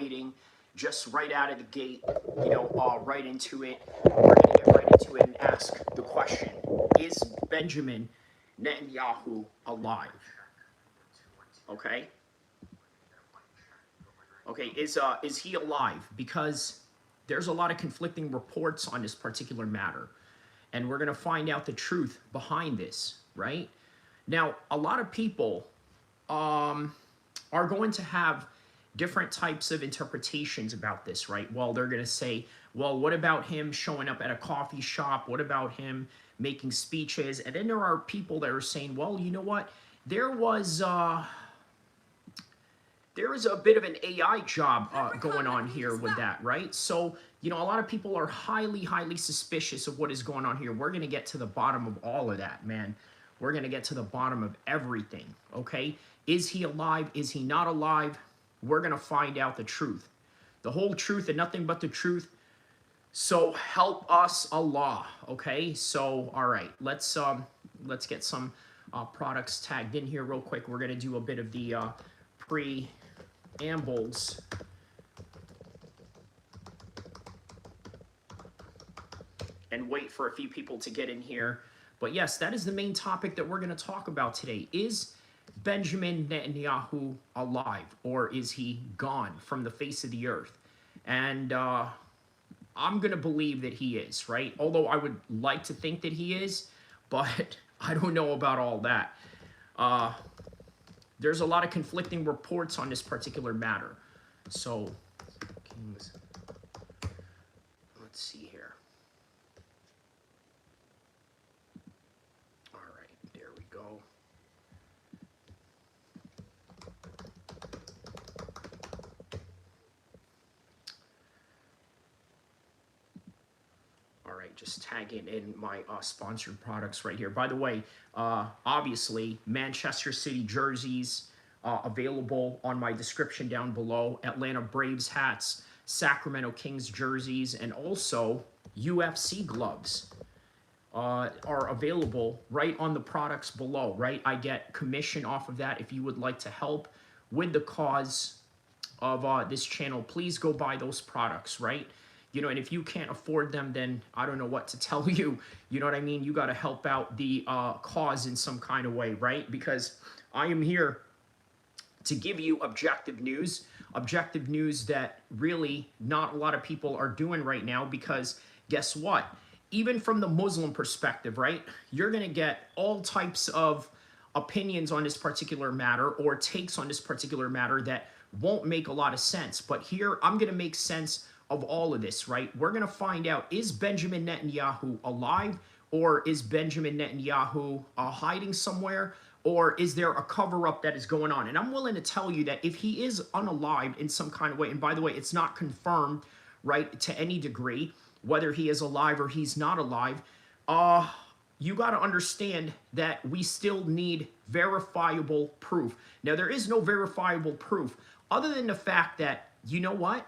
waiting, just right out of the gate, you know, right into it. We're going to get right into it and ask the question, is Benjamin Netanyahu alive? Okay? Okay, is he alive? Because there's a lot of conflicting reports on this particular matter. And we're going to find out the truth behind this, right? Now, a lot of people are going to have different types of interpretations about this, right? Well, they're going to say, well, what about him showing up at a coffee shop? What about him making speeches? And then there are people that are saying, well, you know what? There was a bit of an AI job going on here with that, right? So, you know, a lot of people are highly suspicious of what is going on here. We're going to get to the bottom of all of that, man. We're going to get to the bottom of everything, okay? Is he alive? Is he not alive? We're going to find out the truth. The whole truth and nothing but the truth. So help us Allah, okay? So, all right, let's get some products tagged in here real quick. We're going to do a bit of the preambles. And wait for a few people to get in here. But yes, that is the main topic that we're going to talk about today. Is Benjamin Netanyahu alive, or is he gone from the face of the earth? And I'm going to believe that he is, right? Although I would like to think that he is, but I don't know about all that. There's a lot of conflicting reports on this particular matter. So, let's see here. All right, there we go. All right, just tagging in my sponsored products right here. By the way, obviously, Manchester City jerseys available on my description down below. Atlanta Braves hats, Sacramento Kings jerseys, and also UFC gloves are available right on the products below, right? I get commission off of that. If you would like to help with the cause of this channel, please go buy those products, right? You know, and if you can't afford them, then I don't know what to tell you. You know what I mean? You got to help out the cause in some kind of way, right? Because I am here to give you objective news that really not a lot of people are doing right now. Because guess what? Even from the Muslim perspective, right? You're going to get all types of opinions on this particular matter or takes on this particular matter that won't make a lot of sense. But here, I'm going to make sense of all of this, right? We're going to find out, is Benjamin Netanyahu alive, or is Benjamin Netanyahu hiding somewhere, or is there a cover-up that is going on? And I'm willing to tell you that if he is unalived in some kind of way, and by the way, it's not confirmed, right, to any degree, whether he is alive or he's not alive, you got to understand that we still need verifiable proof. Now, there is no verifiable proof other than the fact that, you know what?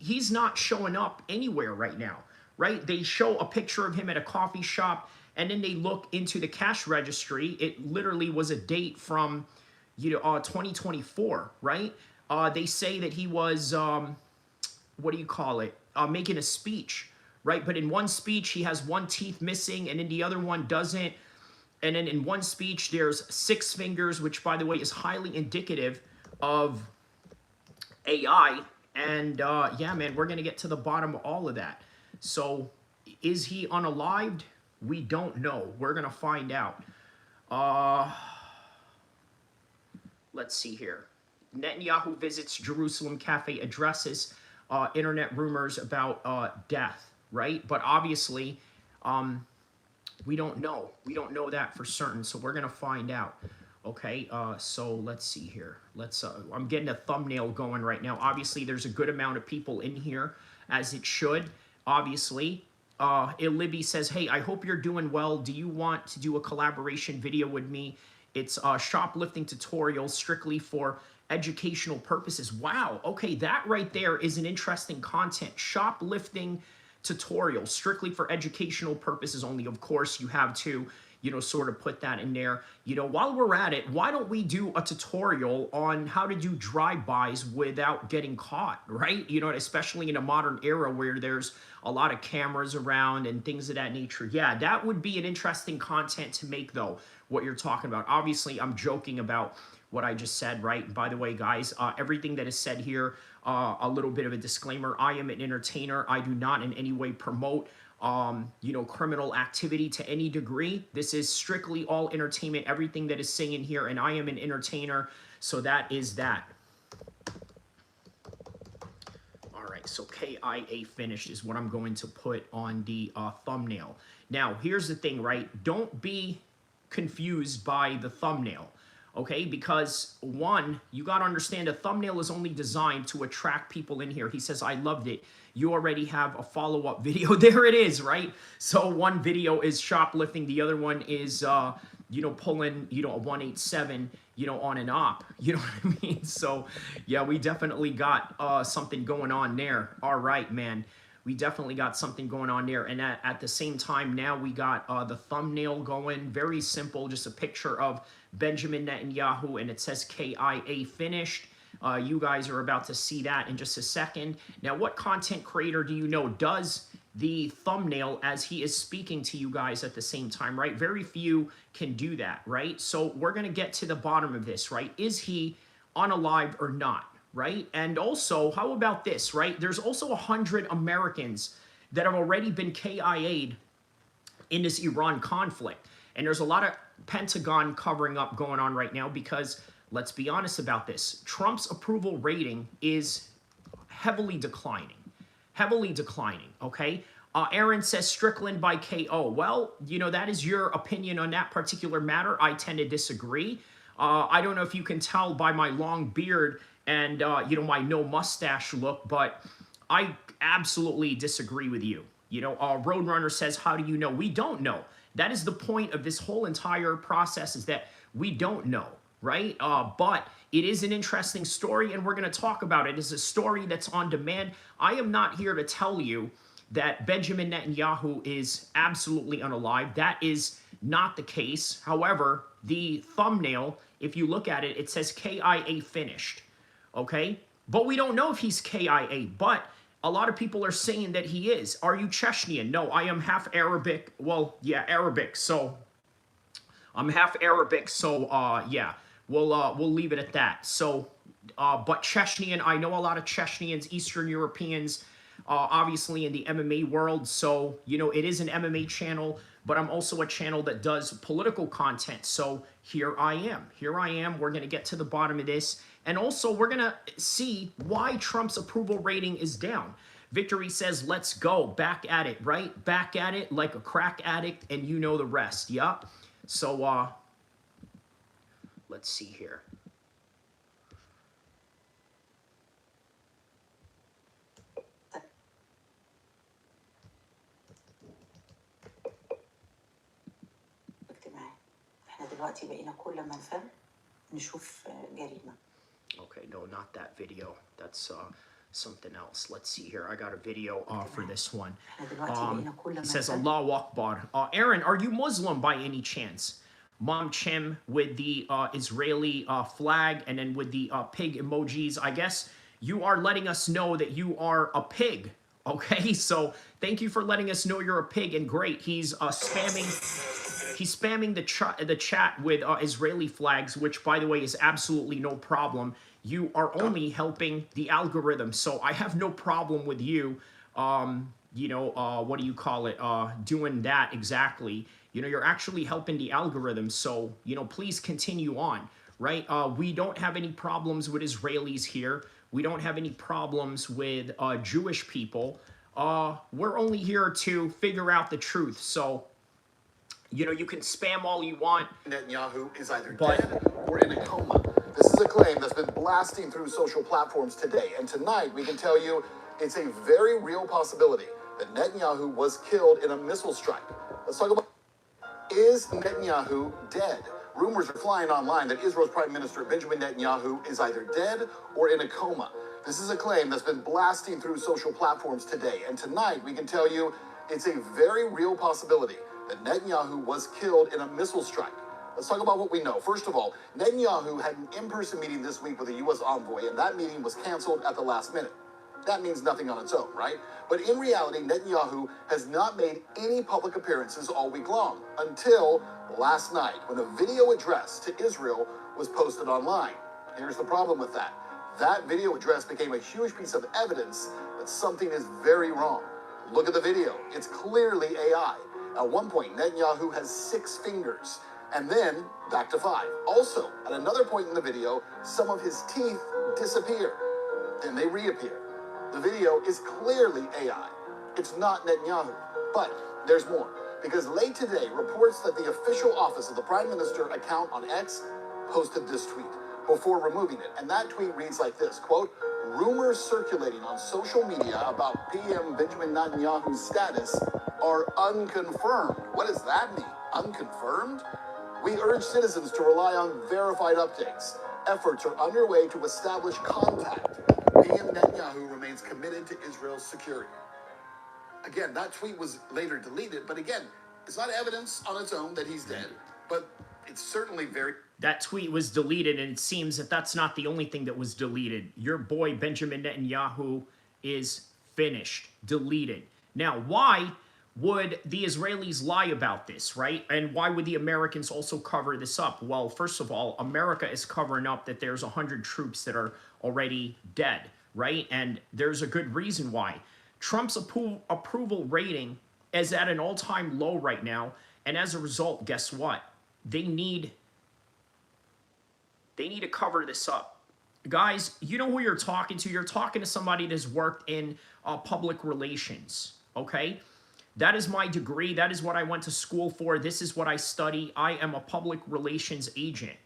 He's not showing up anywhere right now, right? They show a picture of him at a coffee shop, and then they look into the cash registry. It literally was a date from, 2024, right? They say that he was, making a speech, right? But in one speech, he has one teeth missing, and in the other one doesn't. And then in one speech, there's 6 fingers, which, by the way, is highly indicative of AI. And yeah, man, we're going to get to the bottom of all of that. So is he unalived? We don't know. We're going to find out. Let's see here. Netanyahu visits Jerusalem cafe, addresses internet rumors about death, right? But obviously, we don't know. We don't know that for certain. So we're going to find out. Okay, so let's see here. I'm getting a thumbnail going right now. Obviously, there's a good amount of people in here, as it should. Obviously, Libby says, hey, I hope you're doing well. Do you want to do a collaboration video with me? It's shoplifting tutorials strictly for educational purposes. Wow, okay, that right there is an interesting content. Shoplifting tutorials strictly for educational purposes only. Of course, you have to sort of put that in there. While we're at it, why don't we do a tutorial on how to do drive-bys without getting caught, right? Especially in a modern era where there's a lot of cameras around and things of that nature. Yeah, that would be an interesting content to make, though, what you're talking about. Obviously, I'm joking about what I just said, right? And by the way, guys, everything that is said here, a little bit of a disclaimer. I am an entertainer. I do not in any way promote criminal activity to any degree. This is strictly all entertainment, everything that is saying here, and I am an entertainer, so that is that. All right, so KIA finished is what I'm going to put on the thumbnail. Now, here's the thing, right? Don't be confused by the thumbnail. Okay, because one, you got to understand a thumbnail is only designed to attract people in here. He says, I loved it. You already have a follow-up video. There it is, right? So one video is shoplifting. The other one is, pulling, a 187, on an op. You know what I mean? So, yeah, we definitely got something going on there. All right, man. We definitely got something going on there. And at the same time, now we got the thumbnail going. Very simple, just a picture of Benjamin Netanyahu, and it says KIA finished. You guys are about to see that in just a second. Now, what content creator do you know does the thumbnail as he is speaking to you guys at the same time, right? Very few can do that, right? So we're going to get to the bottom of this, right? Is he unalive or not? Right? And also, how about this, right? There's also 100 Americans that have already been KIA'd in this Iran conflict. And there's a lot of Pentagon covering up going on right now because, let's be honest about this, Trump's approval rating is heavily declining. Heavily declining, okay? Aaron says Strickland by KO. Well, that is your opinion on that particular matter. I tend to disagree. I don't know if you can tell by my long beard and, my no mustache look, but I absolutely disagree with you. Roadrunner says, how do you know? We don't know. That is the point of this whole entire process, is that we don't know, right? But it is an interesting story, and we're going to talk about it. It's a story that's on demand. I am not here to tell you that Benjamin Netanyahu is absolutely unalive. That is not the case. However, the thumbnail, if you look at it, it says KIA finished. Okay, but we don't know if he's KIA, but a lot of people are saying that he is. Are you Chechnyan? No, I am half Arabic. Well, yeah, Arabic. So I'm half Arabic. So yeah, we'll leave it at that. So, but Chechnyan, I know a lot of Chechnyan, Eastern Europeans, obviously in the MMA world. So, it is an MMA channel, but I'm also a channel that does political content. So here I am. We're going to get to the bottom of this. And also, we're going to see why Trump's approval rating is down. Victory says, let's go. Back at it, right? Back at it like a crack addict, and you know the rest. Yup. So, let's see here. Okay, no, not that video. That's something else. Let's see here. I got a video for this one. It says Allahu Akbar. Aaron, are you Muslim by any chance? Mom Chem with the Israeli flag and then with the pig emojis. I guess you are letting us know that you are a pig. Okay, so thank you for letting us know you're a pig, and great. He's spamming the chat with Israeli flags, which, by the way, is absolutely no problem. You are only helping the algorithm, so I have no problem with you, what do you call it, doing that exactly. You're actually helping the algorithm, so, please continue on, right? We don't have any problems with Israelis here. We don't have any problems with Jewish people. We're only here to figure out the truth, so... you can spam all you want. Netanyahu is either dead or in a coma. This is a claim that's been blasting through social platforms today. And tonight, we can tell you it's a very real possibility that Netanyahu was killed in a missile strike. Let's talk about, is Netanyahu dead? Rumors are flying online that Israel's Prime Minister Benjamin Netanyahu is either dead or in a coma. This is a claim that's been blasting through social platforms today. And tonight, we can tell you it's a very real possibility that Netanyahu was killed in a missile strike. Let's talk about what we know. First of all, Netanyahu had an in-person meeting this week with a U.S. envoy, and that meeting was canceled at the last minute. That means nothing on its own, right? But in reality, Netanyahu has not made any public appearances all week long until last night when a video address to Israel was posted online. Here's the problem with that. That video address became a huge piece of evidence that something is very wrong. Look at the video. It's clearly AI. At one point, Netanyahu has 6 fingers, and then back to 5. Also, at another point in the video, some of his teeth disappear, then they reappear. The video is clearly AI. It's not Netanyahu. But there's more, because late today, reports that the official office of the Prime Minister account on X posted this tweet before removing it. And that tweet reads like this, quote, "Rumors circulating on social media about PM Benjamin Netanyahu's status are unconfirmed." What does that mean? Unconfirmed? "We urge citizens to rely on verified updates. Efforts are underway to establish contact. PM Netanyahu remains committed to Israel's security." Again, that tweet was later deleted, but again, it's not evidence on its own that he's dead, but it's certainly very... That tweet was deleted, and it seems that that's not the only thing that was deleted. Your boy Benjamin Netanyahu is finished, deleted. Now, why would the Israelis lie about this, right? And why would the Americans also cover this up? Well, first of all, America is covering up that there's 100 troops that are already dead, right? And there's a good reason why. Trump's approval rating is at an all-time low right now, and as a result, guess what? They need to cover this up. Guys, you know who you're talking to. You're talking to somebody that's worked in public relations, okay? That is my degree. That is what I went to school for. This is what I study. I am a public relations agent,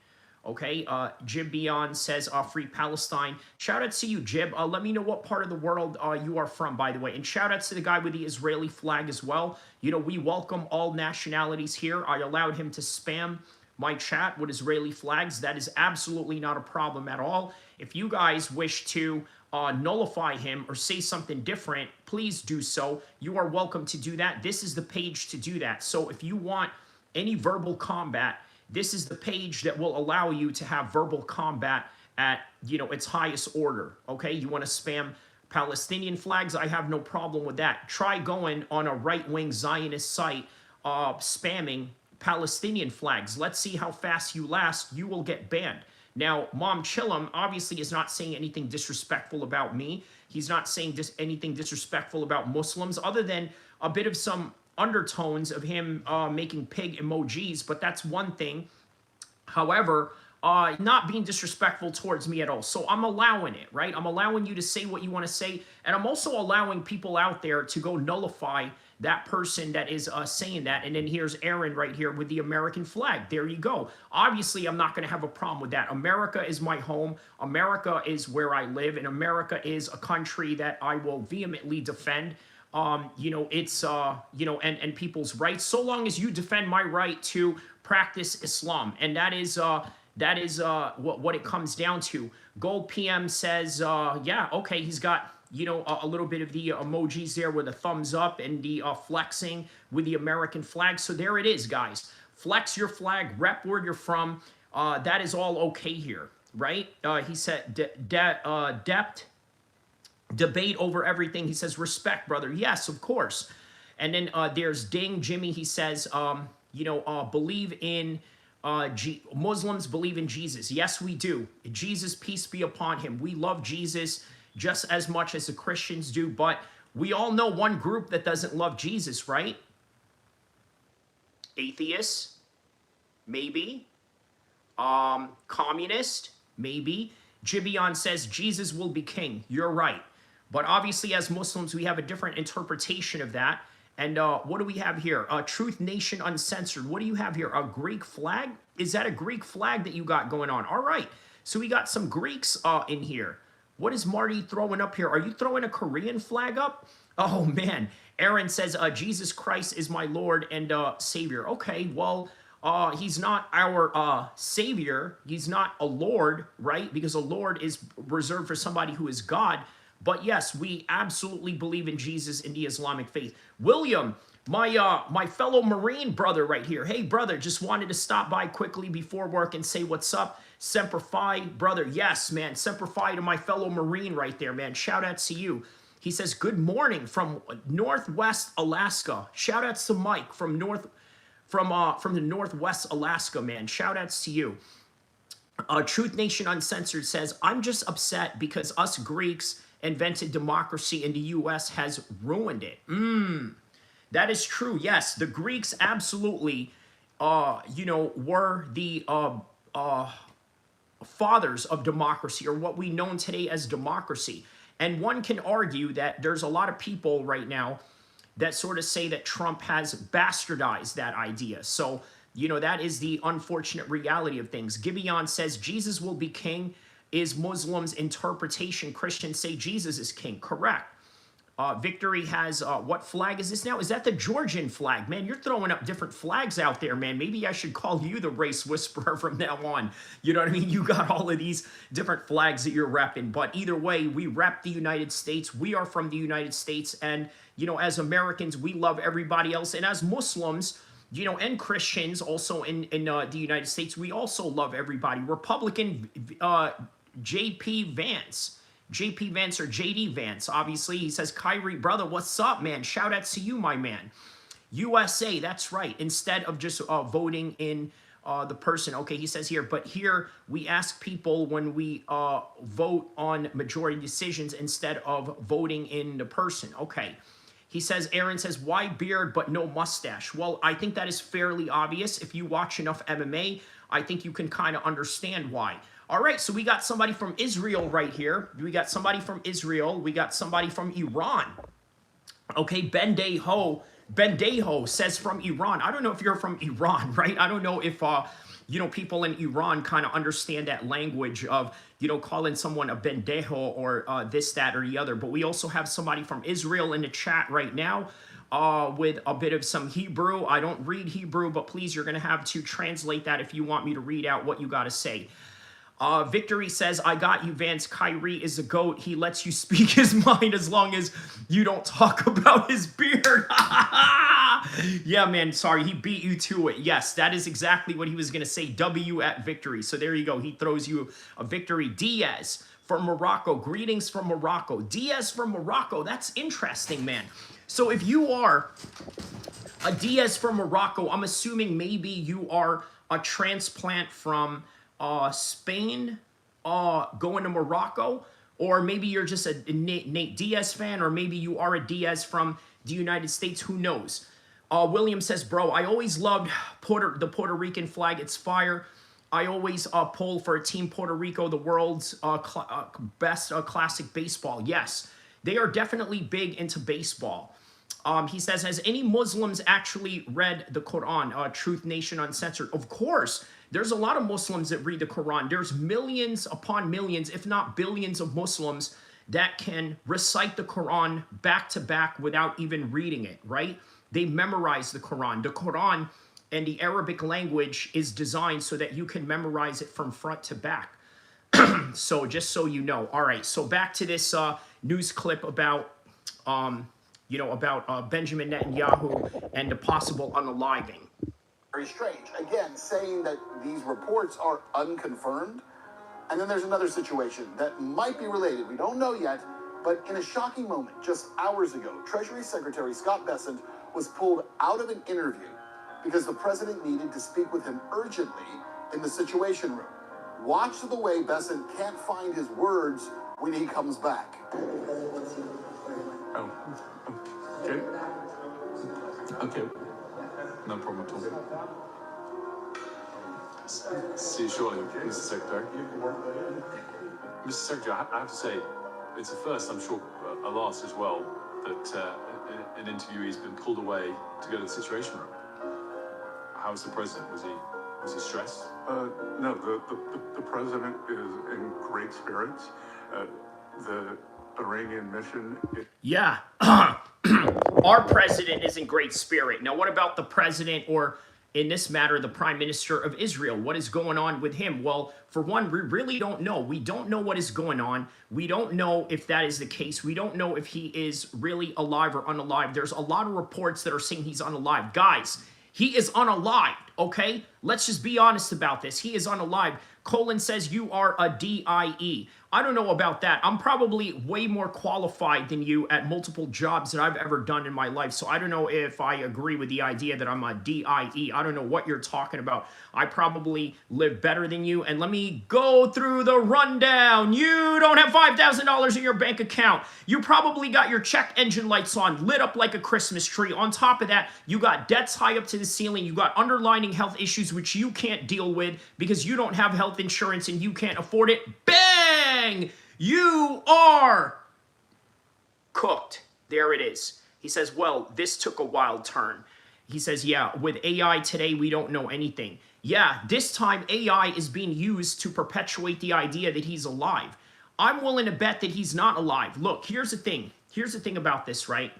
okay? Jib Beyond says, free Palestine. Shout out to you, Jib. Let me know what part of the world you are from, by the way. And shout out to the guy with the Israeli flag as well. You know, we welcome all nationalities here. I allowed him to spam my chat with Israeli flags. That is absolutely not a problem at all. If you guys wish to nullify him or say something different, please do so. You are welcome to do that. This is the page to do that. So if you want any verbal combat, this is the page that will allow you to have verbal combat at, you know, its highest order. Okay, you want to spam Palestinian flags? I have no problem with that. Try going on a right-wing Zionist site spamming Palestinian flags. Let's see how fast you last. You will get banned. Now, Mom Chillum obviously is not saying anything disrespectful about me. He's not saying anything disrespectful about Muslims, other than a bit of some undertones of him making pig emojis, but that's one thing. However, not being disrespectful towards me at all. So I'm allowing it, right? I'm allowing you to say what you want to say, and I'm also allowing people out there to go nullify that person that is saying that. And then here's Aaron right here with the American flag. There you go. Obviously, I'm not going to have a problem with that. America is my home. America is where I live, and America is a country that I will vehemently defend. You know, it's, you know, and people's rights, so long as you defend my right to practice Islam. And that is what it comes down to. Gold PM says, yeah, okay, he's got, you know, a little bit of the emojis there with a thumbs up and the flexing with the American flag. So there it is, guys. Flex your flag, rep where you're from. That is all okay here, right? He said, depth, debate over everything. He says, respect, brother. Yes, of course. And then there's Ding Jimmy. He says, you know, believe in, Muslims believe in Jesus. Yes, we do. Jesus, peace be upon him. We love Jesus just as much as the Christians do, but we all know one group that doesn't love Jesus, right? Atheists, maybe. Communist, maybe. Jibion says Jesus will be king. You're right. But obviously, as Muslims, we have a different interpretation of that. And what do we have here? Truth Nation Uncensored. What do you have here? A Greek flag? Is that a Greek flag that you got going on? All right. So we got some Greeks in here. What is Marty throwing up here? Are you throwing a Korean flag up? Oh, man. Aaron says, Jesus Christ is my Lord and Savior. Okay, well, he's not our Savior. He's not a Lord, right? Because a Lord is reserved for somebody who is God. But yes, we absolutely believe in Jesus in the Islamic faith. William, My fellow Marine brother right here. Hey, brother, just wanted to stop by quickly before work and say what's up. Semper Fi, brother. Yes, man. Semper Fi to my fellow Marine right there, man. Shout out to you. He says, good morning from Northwest Alaska. Shout outs to Mike from the Northwest Alaska, man. Shout outs to you. Truth Nation Uncensored says, I'm just upset because us Greeks invented democracy and the U.S. has ruined it. That is true. Yes, the Greeks absolutely, were the fathers of democracy, or what we know today as democracy. And one can argue that there's a lot of people right now that sort of say that Trump has bastardized that idea. So, that is the unfortunate reality of things. Gibeon says Jesus will be king is Muslims' interpretation. Christians say Jesus is king. Correct. Victory has, what flag is this now? Is that the Georgian flag? Man, you're throwing up different flags out there, man. Maybe I should call you the race whisperer from now on. You know what I mean? You got all of these different flags that you're repping. But either way, we rep the United States. We are from the United States. And, as Americans, we love everybody else. And as Muslims, and Christians also in the United States, we also love everybody. Republican JP Vance or JD Vance, obviously. He says, Kyrie, brother, what's up, man? Shout out to you, my man. USA, that's right. Instead of just voting in the person. Okay, he says here, but here we ask people when we vote on majority decisions instead of voting in the person. Okay. He says, Aaron says, why beard but no mustache? Well, I think that is fairly obvious. If you watch enough MMA, I think you can kind of understand why. All right, so we got somebody from Israel right here. We got somebody from Israel. We got somebody from Iran. Okay, Bendeho says from Iran. I don't know if you're from Iran, right? I don't know if, people in Iran kind of understand that language of, calling someone a bendejo or this, that, or the other. But we also have somebody from Israel in the chat right now with a bit of some Hebrew. I don't read Hebrew, but please, you're going to have to translate that if you want me to read out what you got to say. Victory says, I got you, Vance. Kyrie is a goat. He lets you speak his mind as long as you don't talk about his beard. Yeah, man, sorry. He beat you to it. Yes, that is exactly what he was going to say. W at Victory. So there you go. He throws you a victory. Diaz from Morocco. Greetings from Morocco. Diaz from Morocco. That's interesting, man. So if you are a Diaz from Morocco, I'm assuming maybe you are a transplant from Spain, going to Morocco, or maybe you're just a Nate Diaz fan, or maybe you are a Diaz from the United States. Who knows? William says, bro, I always loved the Puerto Rican flag. It's fire. I always pull for a team Puerto Rico, the world's best classic baseball. Yes, they are definitely big into baseball. He says, has any Muslims actually read the Quran? Truth Nation Uncensored. Of course. There's a lot of Muslims that read the Quran. There's millions upon millions, if not billions of Muslims that can recite the Quran back to back without even reading it, right? They memorize the Quran. The Quran and the Arabic language is designed so that you can memorize it from front to back. So just so you know. All right, so back to this news clip about, Benjamin Netanyahu and the possible unaliving. Very strange. Again, saying that these reports are unconfirmed. And then there's another situation that might be related. We don't know yet, but in a shocking moment, just hours ago, Treasury Secretary Scott Bessent was pulled out of an interview because the president needed to speak with him urgently in the Situation Room. Watch the way Bessent can't find his words when he comes back. Oh, okay. Okay. No problem at all. See you shortly, Mr. Secretary. Mr. Secretary, I have to say, it's a first, I'm sure a last as well, that an interviewee's been pulled away to go to the Situation Room. How was the president? Was he stressed? No, the president is in great spirits. The Iranian mission... Yeah. Our president is in great spirit. Now, what about the president or in this matter, the Prime Minister of Israel. What is going on with him? Well, for one, we really don't know. We don't know what is going on. We don't know if that is the case. We don't know if he is really alive or unalive. There's a lot of reports that are saying he's unalive. Guys, he is unalived, okay? Let's just be honest about this. He is unalived. Colin says you are a DIE. I don't know about that. I'm probably way more qualified than you at multiple jobs that I've ever done in my life. So I don't know if I agree with the idea that I'm a DIE. I don't know what you're talking about. I probably live better than you. And let me go through the rundown. You don't have $5,000 in your bank account. You probably got your check engine lights on, lit up like a Christmas tree. On top of that, you got debts high up to the ceiling. You got underlying health issues which you can't deal with because you don't have health insurance and you can't afford it. Bang! You are cooked. There it is. He says, well, this took a wild turn. He says, yeah, with AI today, we don't know anything. Yeah, this time AI is being used to perpetuate the idea that he's alive. I'm willing to bet that he's not alive. Look, here's the thing. Here's the thing about this, right?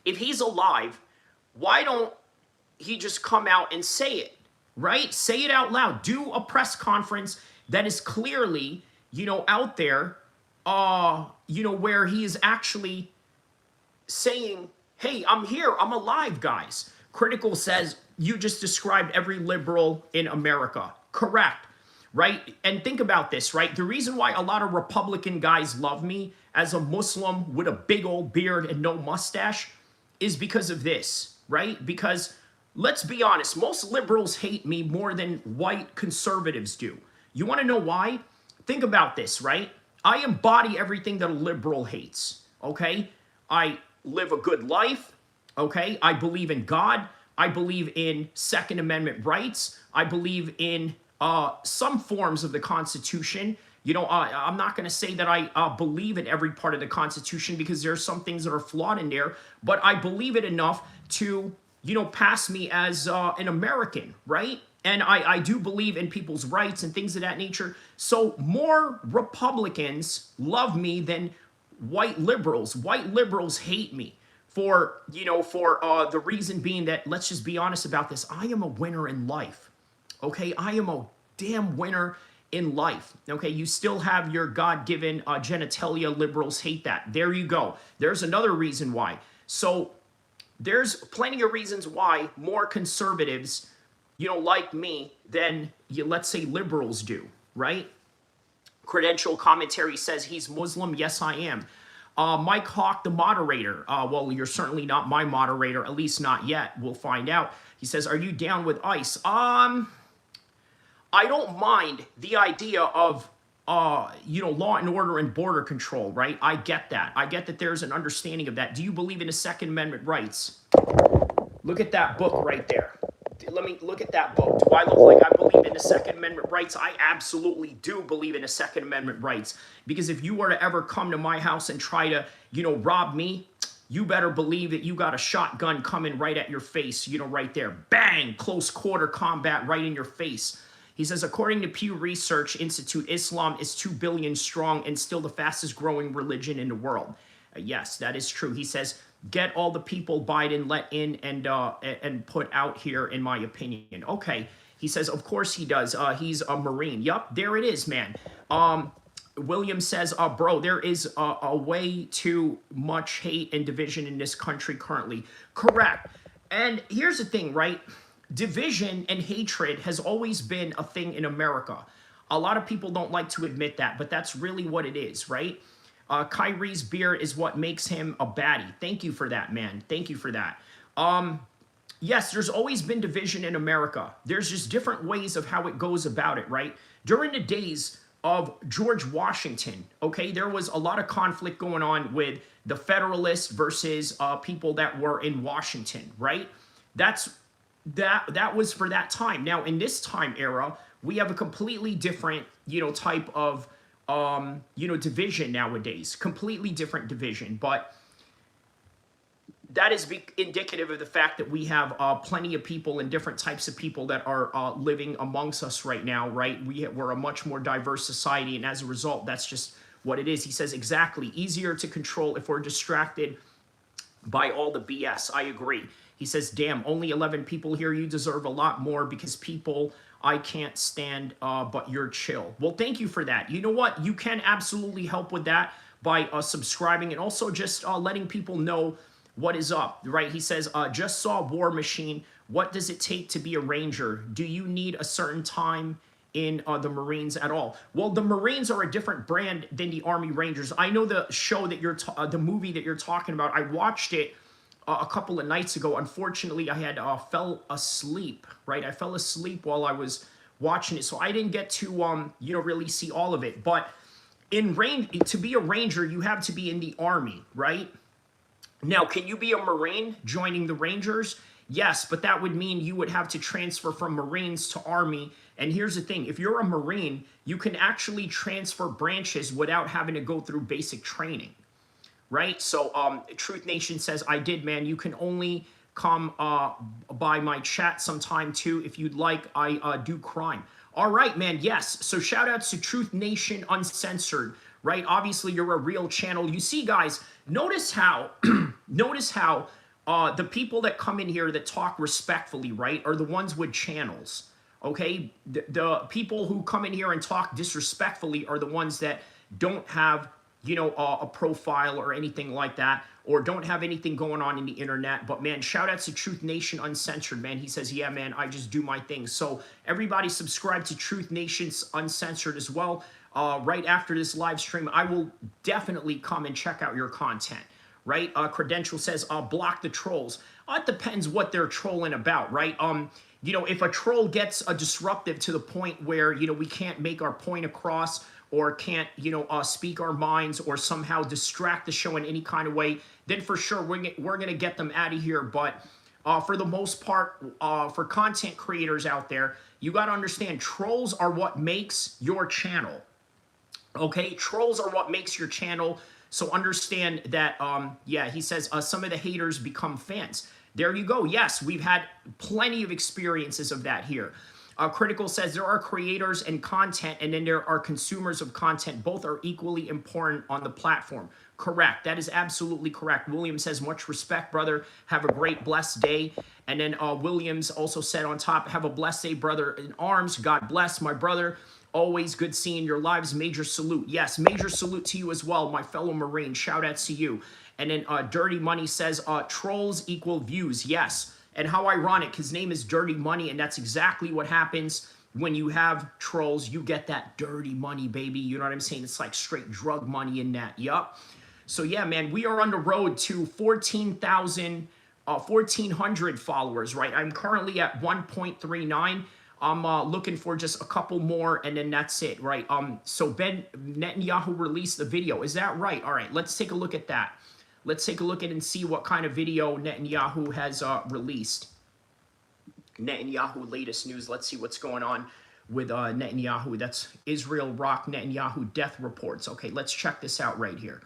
If he's alive, why don't he just come out and say it, right? Say it out loud. Do a press conference that is clearly, out there, where he is actually saying, hey, I'm here, I'm alive, guys. Critical says, you just described every liberal in America. Correct, right? And think about this, right? The reason why a lot of Republican guys love me as a Muslim with a big old beard and no mustache is because of this, right? Because let's be honest, most liberals hate me more than white conservatives do. You want to know why? Think about this, right? I embody everything that a liberal hates, okay? I live a good life, okay? I believe in God. I believe in Second Amendment rights. I believe in some forms of the Constitution. I'm not going to say that I believe in every part of the Constitution because there are some things that are flawed in there, but I believe it enough to, pass me as an American, right? And I do believe in people's rights and things of that nature. So more Republicans love me than white liberals. White liberals hate me for the reason being that, let's just be honest about this, I am a winner in life, okay? I am a damn winner in life, okay? You still have your God-given genitalia. Liberals hate that. There you go. There's another reason why. So there's plenty of reasons why more conservatives, like me, than, let's say, liberals do, right? Credential commentary says he's Muslim. Yes, I am. Mike Hawk, the moderator. Well, you're certainly not my moderator, at least not yet. We'll find out. He says, are you down with ICE? I don't mind the idea of, law and order and border control, right? I get that. I get that there's an understanding of that. Do you believe in the Second Amendment rights? Look at that book right there. Let me look at that book. Do I look like I believe in the Second Amendment rights? I absolutely do believe in the Second Amendment rights. Because if you were to ever come to my house and try to, rob me, you better believe that you got a shotgun coming right at your face, right there. Bang! Close quarter combat right in your face. He says, according to Pew Research Institute, Islam is 2 billion strong and still the fastest growing religion in the world. Yes, that is true. He says, get all the people Biden let in and put out here, in my opinion. Okay. He says, of course he does. He's a Marine. Yup, there it is, man. William says, bro, there is a way too much hate and division in this country currently. Correct. And here's the thing, right? Division and hatred has always been a thing in America. A lot of people don't like to admit that, but that's really what it is, right? Kyrie's beard is what makes him a baddie. Thank you for that, man. Thank you for that. Yes, there's always been division in America. There's just different ways of how it goes about it, right? During the days of George Washington, okay, there was a lot of conflict going on with the Federalists versus people that were in Washington, right? That was for that time. Now, in this time era, we have a completely different, type of division nowadays. Completely different division. But that is indicative of the fact that we have plenty of people and different types of people that are living amongst us right now, right? We're a much more diverse society, and as a result, that's just what it is. He says, exactly. Easier to control if we're distracted by all the BS. I agree. He says, damn, only 11 people here. You deserve a lot more because people I can't stand, but you're chill. Well, thank you for that. You know what? You can absolutely help with that by subscribing and also just letting people know what is up, right? He says, just saw War Machine. What does it take to be a Ranger? Do you need a certain time in the Marines at all? Well, the Marines are a different brand than the Army Rangers. I know the show that you're, the movie that you're talking about. I watched it a couple of nights ago. Unfortunately, I had fell asleep, right? I fell asleep while I was watching it, so I didn't get to, you know, really see all of it. But in to be a Ranger, you have to be in the Army, right? Now, can you be a Marine joining the Rangers? Yes, but that would mean you would have to transfer from Marines to Army. And here's the thing, if you're a Marine, you can actually transfer branches without having to go through basic training, right? So Truth Nation says, I did, man. You can only come by my chat sometime too. If you'd like, I do crime. All right, man, yes. So shout outs to Truth Nation Uncensored, right? Obviously, you're a real channel. You see, guys, notice how, notice how the people that come in here that talk respectfully, right, are the ones with channels, okay? The people who come in here and talk disrespectfully are the ones that don't have, you know, a profile or anything like that, or don't have anything going on in the internet. But man, shout outs to Truth Nation Uncensored, man. He says, yeah, man, I just do my thing. So everybody subscribe to Truth Nation Uncensored as well. Right after this live stream, I will definitely come and check out your content, right? Credential says, block the trolls. It depends what they're trolling about, right? You know, if a troll gets disruptive to the point where, you know, we can't make our point across, or can't, you know, speak our minds, or somehow distract the show in any kind of way, then for sure we're gonna get them out of here. But for the most part, for content creators out there, you got to understand, trolls are what makes your channel. Okay, trolls are what makes your channel. So understand that. Yeah, he says some of the haters become fans. There you go. Yes, we've had plenty of experiences of that here. Critical says there are creators and content, and then there are consumers of content. Both are equally important on the platform. Correct. That is absolutely correct. William says, much respect, brother. Have a great, blessed day. And then Williams also said on top, have a blessed day, brother in arms. God bless, my brother. Always good seeing your lives. Major salute. Yes, major salute to you as well, my fellow Marine. Shout out to you. And then Dirty Money says, trolls equal views. Yes. And how ironic, his name is Dirty Money, and that's exactly what happens when you have trolls. You get that dirty money, baby. You know what I'm saying? It's like straight drug money in that. Yup. So yeah, man, we are on the road to 1,400 followers, right? I'm currently at 1.39. I'm looking for just a couple more, and then that's it, right? So Netanyahu released the video. Is that right? All right, let's take a look at that. Let's take a look at and see what kind of video Netanyahu has released. Netanyahu latest news. Let's see what's going on with Netanyahu. That's Israel Rock Netanyahu death reports. Okay, let's check this out right here.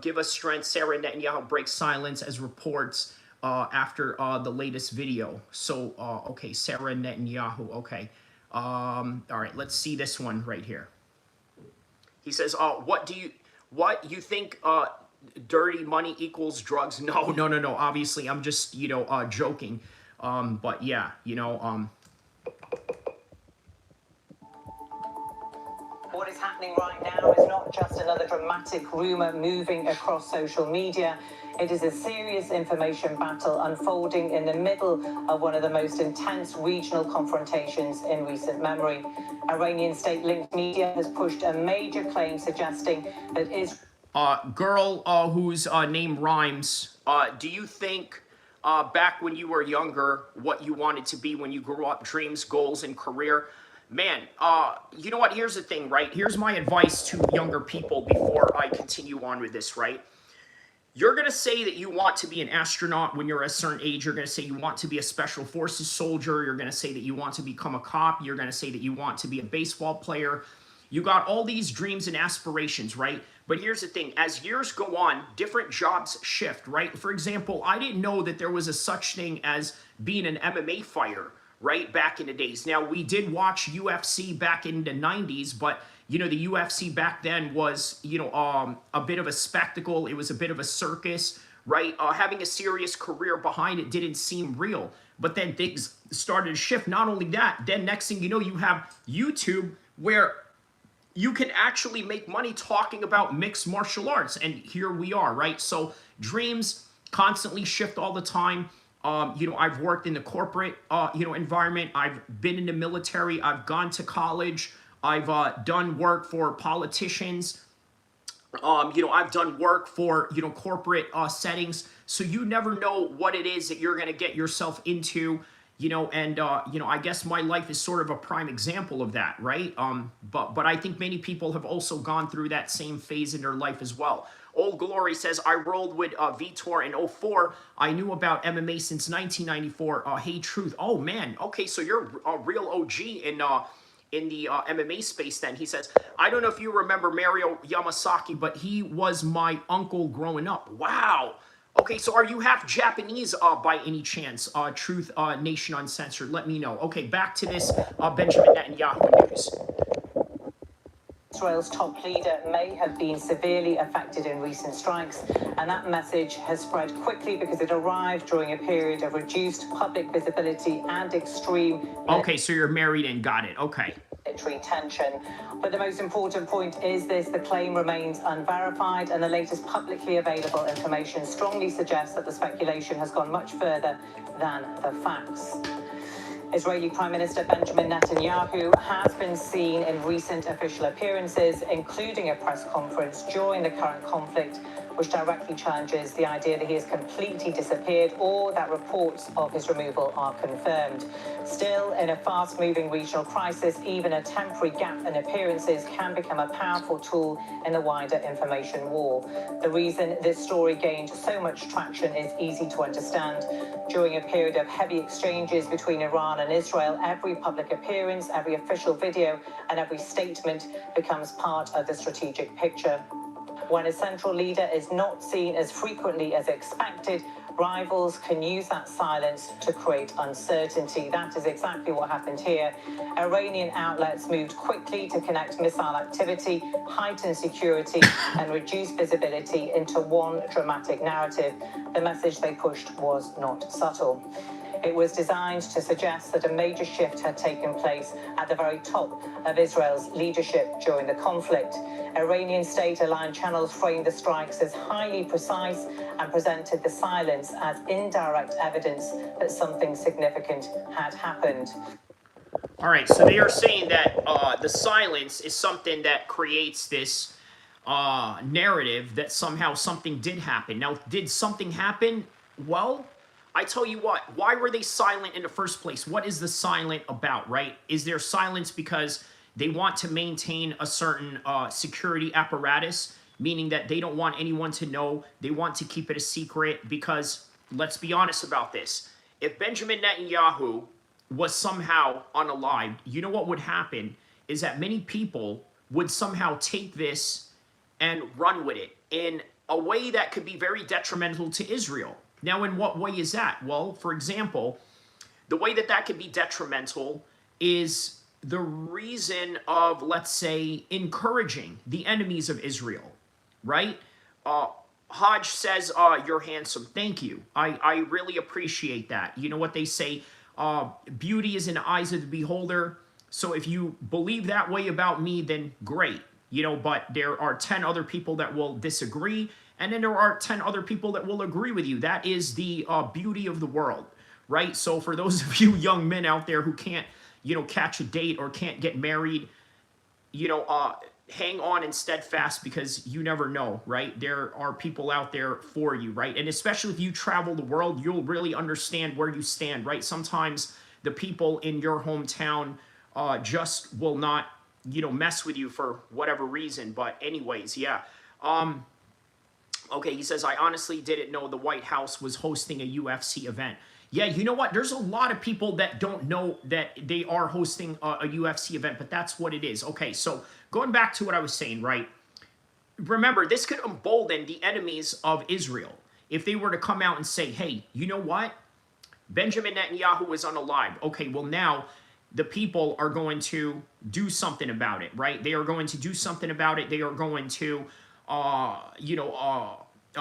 Give us strength. Sarah Netanyahu breaks silence as reports after the latest video. So, okay, Sarah Netanyahu. Okay. All right, let's see this one right here. He says, what you think dirty money equals drugs? No. Obviously, I'm just, you know, joking. But yeah, you know, What is happening right now is not just another dramatic rumor moving across social media. It is a serious information battle unfolding in the middle of one of the most intense regional confrontations in recent memory. Iranian state-linked media has pushed a major claim suggesting that Israel... girl whose name rhymes, do you think back when you were younger what you wanted to be when you grew up, dreams, goals, and career? Man, you know what? Here's the thing, right? Here's my advice to younger people before I continue on with this, right? You're going to say that you want to be an astronaut when you're a certain age. You're going to say you want to be a special forces soldier. You're going to say that you want to become a cop. You're going to say that you want to be a baseball player. You got all these dreams and aspirations, right? But here's the thing. As years go on, different jobs shift, right? For example, I didn't know that there was a such thing as being an MMA fighter, right, back in the days. Now, we did watch UFC back in the 90s, but, you know, the UFC back then was, you know, a bit of a spectacle. It was a bit of a circus, right? Having a serious career behind it didn't seem real. But then things started to shift. Not only that, then next thing you know, you have YouTube where you can actually make money talking about mixed martial arts. And here we are, right? So dreams constantly shift all the time. I've worked in the corporate, environment. I've been in the military. I've gone to college. I've done work for politicians. I've done work for, corporate settings. So you never know what it is that you're going to get yourself into, I guess my life is sort of a prime example of that, right? But I think many people have also gone through that same phase in their life as well. Old Glory says, I rolled with Vitor in '04. I knew about MMA since 1994. Hey, Truth. Oh, man. Okay, so you're a real OG in the MMA space then. He says, I don't know if you remember Mario Yamasaki, but he was my uncle growing up. Wow. Okay, so are you half Japanese by any chance? Truth Nation Uncensored, let me know. Okay, back to this Benjamin Netanyahu news. Israel's top leader may have been severely affected in recent strikes, and that message has spread quickly because it arrived during a period of reduced public visibility and extreme... Okay, so you're married and got it. Okay. ...military tension. But the most important point is this: the claim remains unverified, and the latest publicly available information strongly suggests that the speculation has gone much further than the facts. Israeli Prime Minister Benjamin Netanyahu has been seen in recent official appearances, including a press conference during the current conflict, which directly challenges the idea that he has completely disappeared or that reports of his removal are confirmed. Still, in a fast-moving regional crisis, even a temporary gap in appearances can become a powerful tool in the wider information war. The reason this story gained so much traction is easy to understand. During a period of heavy exchanges between Iran and Israel, every public appearance, every official video, and every statement becomes part of the strategic picture. When a central leader is not seen as frequently as expected, rivals can use that silence to create uncertainty. That is exactly what happened here. Iranian outlets moved quickly to connect missile activity, heighten security, and reduce visibility into one dramatic narrative. The message they pushed was not subtle. It was designed to suggest that a major shift had taken place at the very top of Israel's leadership during the conflict. Iranian state-aligned channels framed the strikes as highly precise and presented the silence as indirect evidence that something significant had happened. All right, so they are saying that the silence is something that creates this narrative that somehow something did happen. Now, did something happen? Well, I tell you what, why were they silent in the first place? What is the silent about, right? Is there silence because they want to maintain a certain security apparatus, meaning that they don't want anyone to know, they want to keep it a secret? Because, let's be honest about this, if Benjamin Netanyahu was somehow unalived, you know what would happen is that many people would somehow take this and run with it in a way that could be very detrimental to Israel. Now, in what way is that? Well, for example, the way that that could be detrimental is the reason of, let's say, encouraging the enemies of Israel, right? Hodge says, you're handsome. Thank you. I really appreciate that. You know what they say? Beauty is in the eyes of the beholder. So if you believe that way about me, then great. But there are 10 other people that will disagree. And then there are 10 other people that will agree with you. That is the beauty of the world, right? So for those of you young men out there who can't, catch a date or can't get married, hang on and steadfast, because you never know, right? There are people out there for you, right? And especially if you travel the world, you'll really understand where you stand, right? Sometimes the people in your hometown just will not, mess with you for whatever reason. But anyways, yeah. Okay, he says, I honestly didn't know the White House was hosting a UFC event. Yeah, you know what? There's a lot of people that don't know that they are hosting a UFC event, but that's what it is. Okay, so going back to what I was saying, right? Remember, this could embolden the enemies of Israel if they were to come out and say, hey, you know what? Benjamin Netanyahu is unalived. Okay, well now the people are going to do something about it, right? They are going to do something about it. They are going to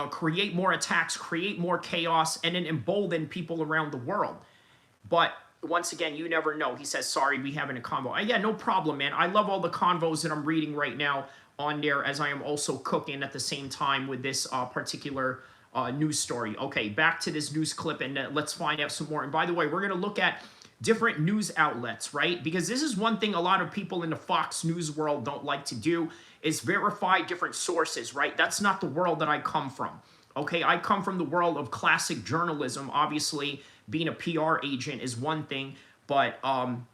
create more attacks, create more chaos, and then embolden people around the world. But once again, you never know. He says, sorry, we having a convo. Yeah, no problem, man. I love all the convos that I'm reading right now on there, as I am also cooking at the same time with this particular news story. Okay, back to this news clip, and let's find out some more. And by the way, we're going to look at different news outlets, right? Because this is one thing a lot of people in the Fox News world don't like to do, is verify different sources, right? That's not the world that I come from. Okay, I come from the world of classic journalism. Obviously, being a PR agent is one thing, but,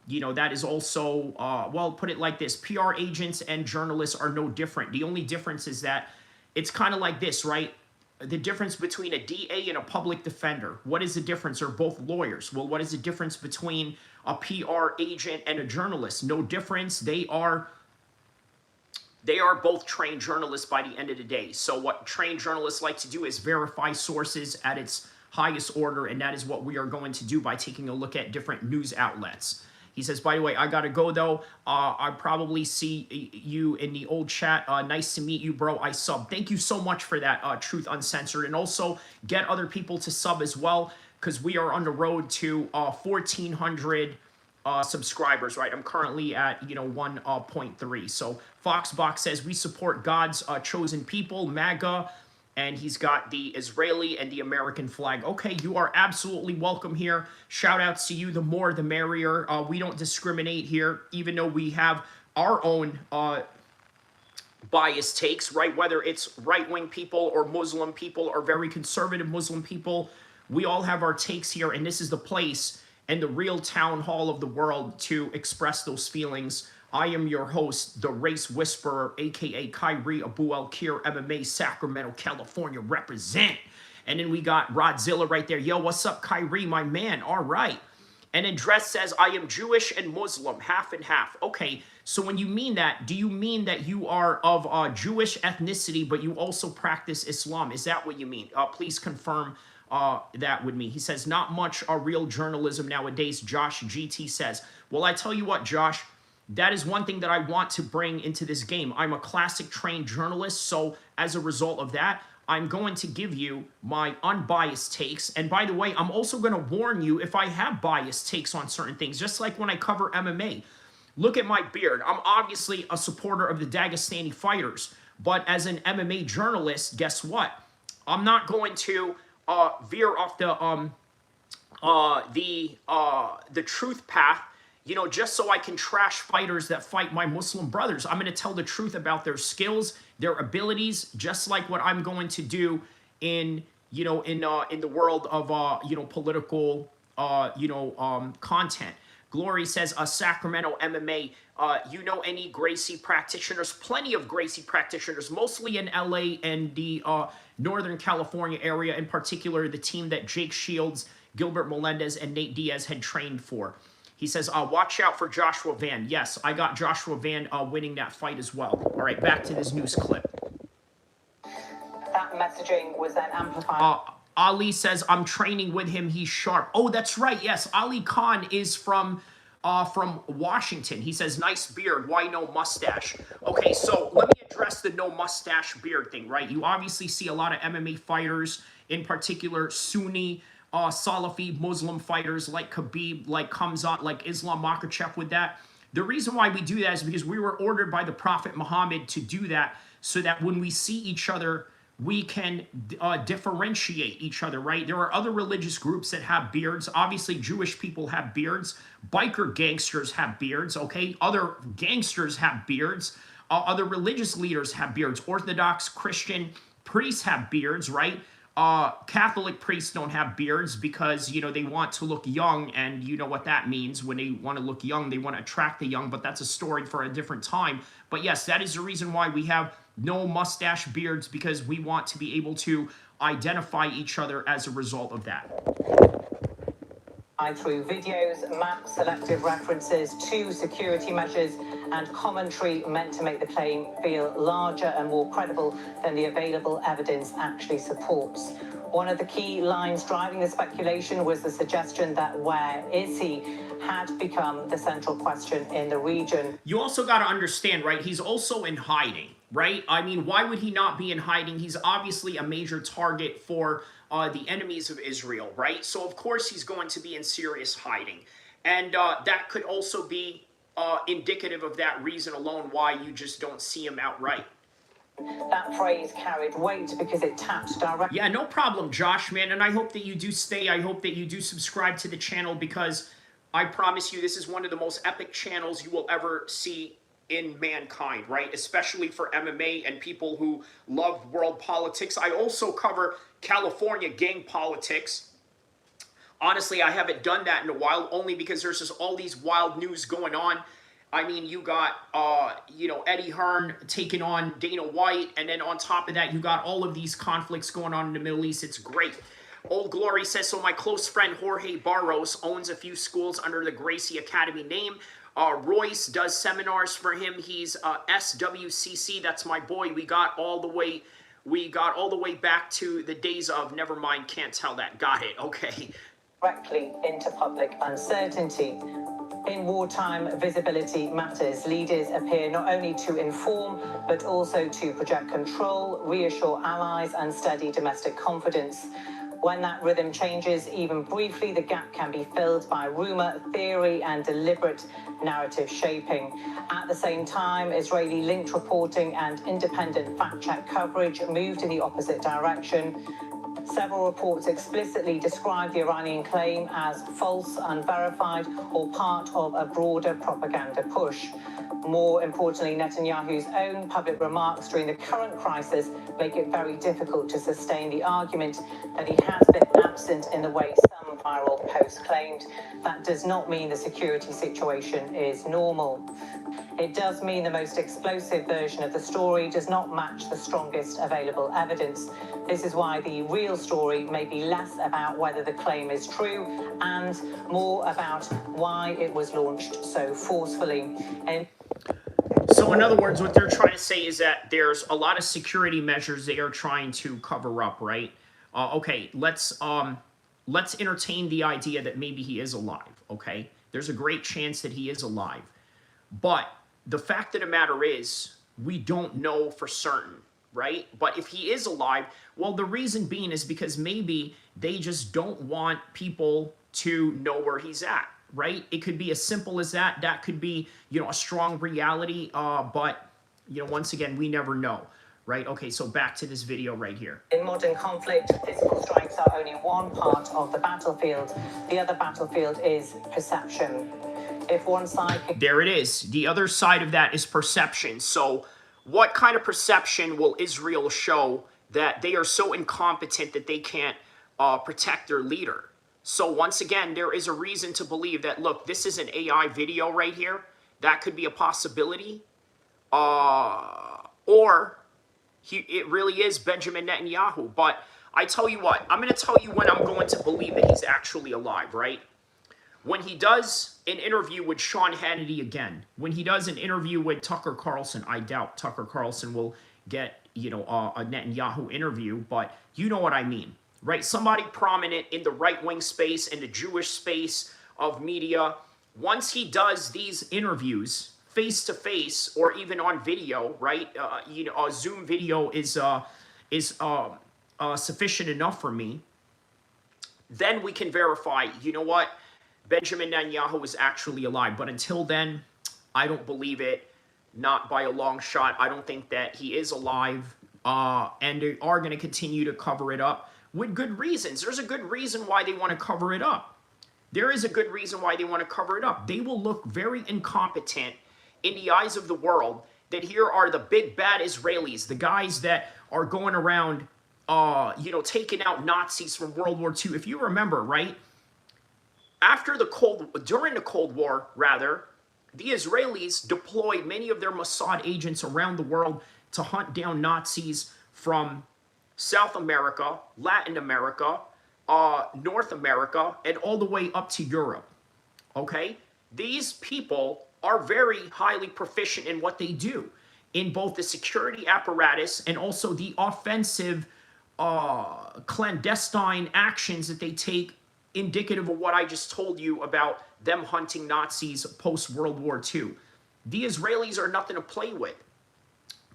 you know, that is also, well, put it like this. PR agents and journalists are no different. The only difference is that it's kind of like this, right? The difference between a DA and a public defender. What is the difference? They're both lawyers. Well, what is the difference between a PR agent and a journalist? No difference. They are both trained journalists by the end of the day. So what trained journalists like to do is verify sources at its highest order, and that is what we are going to do by taking a look at different news outlets. He says, by the way, I got to go, though. I probably see you in the old chat. Nice to meet you, bro. I sub. Thank you so much for that, Truth Uncensored. And also, get other people to sub as well, because we are on the road to 1,400 subscribers, right? I'm currently at, 1.3. So Foxbox says, we support God's chosen people, MAGA, and he's got the Israeli and the American flag. Okay, you are absolutely welcome here. Shout outs to you. The more, the merrier. We don't discriminate here, even though we have our own biased takes, right? Whether it's right-wing people or Muslim people or very conservative Muslim people, we all have our takes here, and this is the place and the real town hall of the world to express those feelings. I am your host, the Race Whisperer, a.k.a. Kyrie Abu El-Kheer, MMA, Sacramento, California, represent. And then we got Rodzilla right there. Yo, what's up, Kyrie, my man? All right. And then Dress says, I am Jewish and Muslim, half and half. Okay, so when you mean that, do you mean that you are of Jewish ethnicity, but you also practice Islam? Is that what you mean? Please confirm that with me. He says, not much real journalism nowadays, Josh GT says. Well, I tell you what, Josh, that is one thing that I want to bring into this game. I'm a classic trained journalist, so as a result of that, I'm going to give you my unbiased takes. And by the way, I'm also going to warn you if I have biased takes on certain things, just like when I cover MMA. Look at my beard. I'm obviously a supporter of the Dagestani fighters, but as an MMA journalist, guess what? I'm not going to veer off the truth path, just so I can trash fighters that fight my Muslim brothers. I'm going to tell the truth about their skills, their abilities, just like what I'm going to do in the world of political content. Glory says, Sacramento MMA. Any Gracie practitioners? Plenty of Gracie practitioners, mostly in LA and the Northern California area, in particular the team that Jake Shields, Gilbert Melendez, and Nate Diaz had trained for. He says, watch out for Joshua Van. Yes, I got Joshua Van winning that fight as well. All right, back to this news clip. That messaging was then amplified. Ali says, I'm training with him. He's sharp. Oh, that's right. Yes, Ali Khan is from Washington. He says, nice beard. Why no mustache? Okay, so let me address the no mustache beard thing, right? You obviously see a lot of MMA fighters, in particular Sunni, Salafi Muslim fighters like Khabib, like Khamzat, like Islam Makhachev with that. The reason why we do that is because we were ordered by the Prophet Muhammad to do that so that when we see each other, we can differentiate each other, right? There are other religious groups that have beards. Obviously, Jewish people have beards. Biker gangsters have beards, okay? Other gangsters have beards. Other religious leaders have beards. Orthodox Christian priests have beards, right? Catholic priests don't have beards because, they want to look young, and you know what that means. When they want to look young, they want to attract the young, but that's a story for a different time. But yes, that is the reason why we have no mustache beards, because we want to be able to identify each other as a result of that. Through videos, maps, selective references to security measures, and commentary meant to make the claim feel larger and more credible than the available evidence actually supports. One of the key lines driving the speculation was the suggestion that where is he had become the central question in the region. You also got to understand, right? He's also in hiding. right? I mean, why would he not be in hiding? He's obviously a major target for the enemies of Israel, right? So of course he's going to be in serious hiding. And that could also be indicative of that reason alone why you just don't see him outright. That phrase carried weight because it tapped directly. Yeah, no problem, Josh, man. And I hope that you do stay. I hope that you do subscribe to the channel, because I promise you this is one of the most epic channels you will ever see in mankind, right? Especially for MMA and people who love world politics. I also cover California gang politics. Honestly, I haven't done that in a while, only because there's just all these wild news going on. I mean, you got, you know, Eddie Hearn taking on Dana White, and then on top of that, you got all of these conflicts going on in the Middle East. It's great. Old Glory says, so my close friend Jorge Barros owns a few schools under the Gracie Academy name. Royce does seminars for him. He's SWCC. That's my boy. We got all the way back to the days of, never mind, can't tell that. Got it. Okay. Directly into public uncertainty. In wartime, visibility matters. Leaders appear not only to inform, but also to project control, reassure allies, and steady domestic confidence. When that rhythm changes, even briefly, the gap can be filled by rumor, theory, and deliberate narrative shaping. At the same time, Israeli-linked reporting and independent fact-check coverage moved in the opposite direction. Several reports explicitly describe the Iranian claim as false, unverified, or part of a broader propaganda push. More importantly, Netanyahu's own public remarks during the current crisis make it very difficult to sustain the argument that he has been absent in the way some viral posts claimed. That does not mean the security situation is normal. It does mean the most explosive version of the story does not match the strongest available evidence. This is why the real story may be less about whether the claim is true and more about why it was launched so forcefully. So in other words, what they're trying to say is that there's a lot of security measures they are trying to cover up, right? Okay, let's entertain the idea that maybe he is alive, okay? There's a great chance that he is alive. But the fact of the matter is, we don't know for certain, right? But if he is alive, well, the reason being is because maybe they just don't want people to know where he's at, right? It could be as simple as that. That could be, you know, a strong reality, but, you know, once again, we never know, right? Okay, so back to this video right here. In modern conflict, physical strikes are only one part of the battlefield. The other battlefield is perception. If one side... There it is. The other side of that is perception. So what kind of perception will Israel show that they are so incompetent that they can't protect their leader? So once again, there is a reason to believe that, look, this is an AI video right here. That could be a possibility. Or it really is Benjamin Netanyahu. But I tell you what, I'm going to tell you when I'm going to believe that he's actually alive, right? When he does an interview with Sean Hannity again, when he does an interview with Tucker Carlson, I doubt Tucker Carlson will get, you know, a Netanyahu interview, but you know what I mean, right? Somebody prominent in the right-wing space, in the Jewish space of media. Once he does these interviews face-to-face or even on video, right? You know, a Zoom video is sufficient enough for me. Then we can verify, you know what? Benjamin Netanyahu is actually alive. But until then, I don't believe it. Not by a long shot. I don't think that he is alive. And they are going to continue to cover it up with good reasons. There's a good reason why they want to cover it up. There is a good reason why they want to cover it up. They will look very incompetent in the eyes of the world that here are the big bad Israelis, the guys that are going around, you know, taking out Nazis from World War II. If you remember, right? During the Cold War, rather, the Israelis deployed many of their Mossad agents around the world to hunt down Nazis from South America, Latin America, North America, and all the way up to Europe, okay? These people are very highly proficient in what they do, in both the security apparatus and also the offensive, clandestine actions that they take, indicative of what I just told you about them hunting Nazis post-World War II. The Israelis are nothing to play with.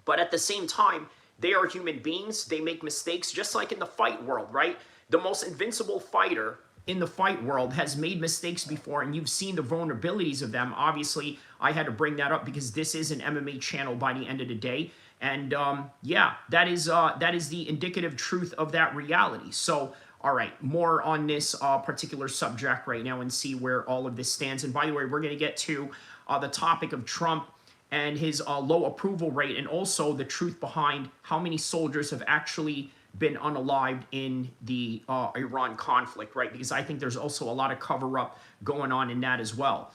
But at the same time, they are human beings. They make mistakes, just like in the fight world, right? The most invincible fighter in the fight world has made mistakes before, and you've seen the vulnerabilities of them. Obviously, I had to bring that up because this is an MMA channel by the end of the day. And yeah, that is the indicative truth of that reality. So, all right, more on this particular subject right now and see where all of this stands. And by the way, we're going to get to the topic of Trump and his low approval rate, and also the truth behind how many soldiers have actually been unalived in the Iran conflict, right? Because I think there's also a lot of cover-up going on in that as well.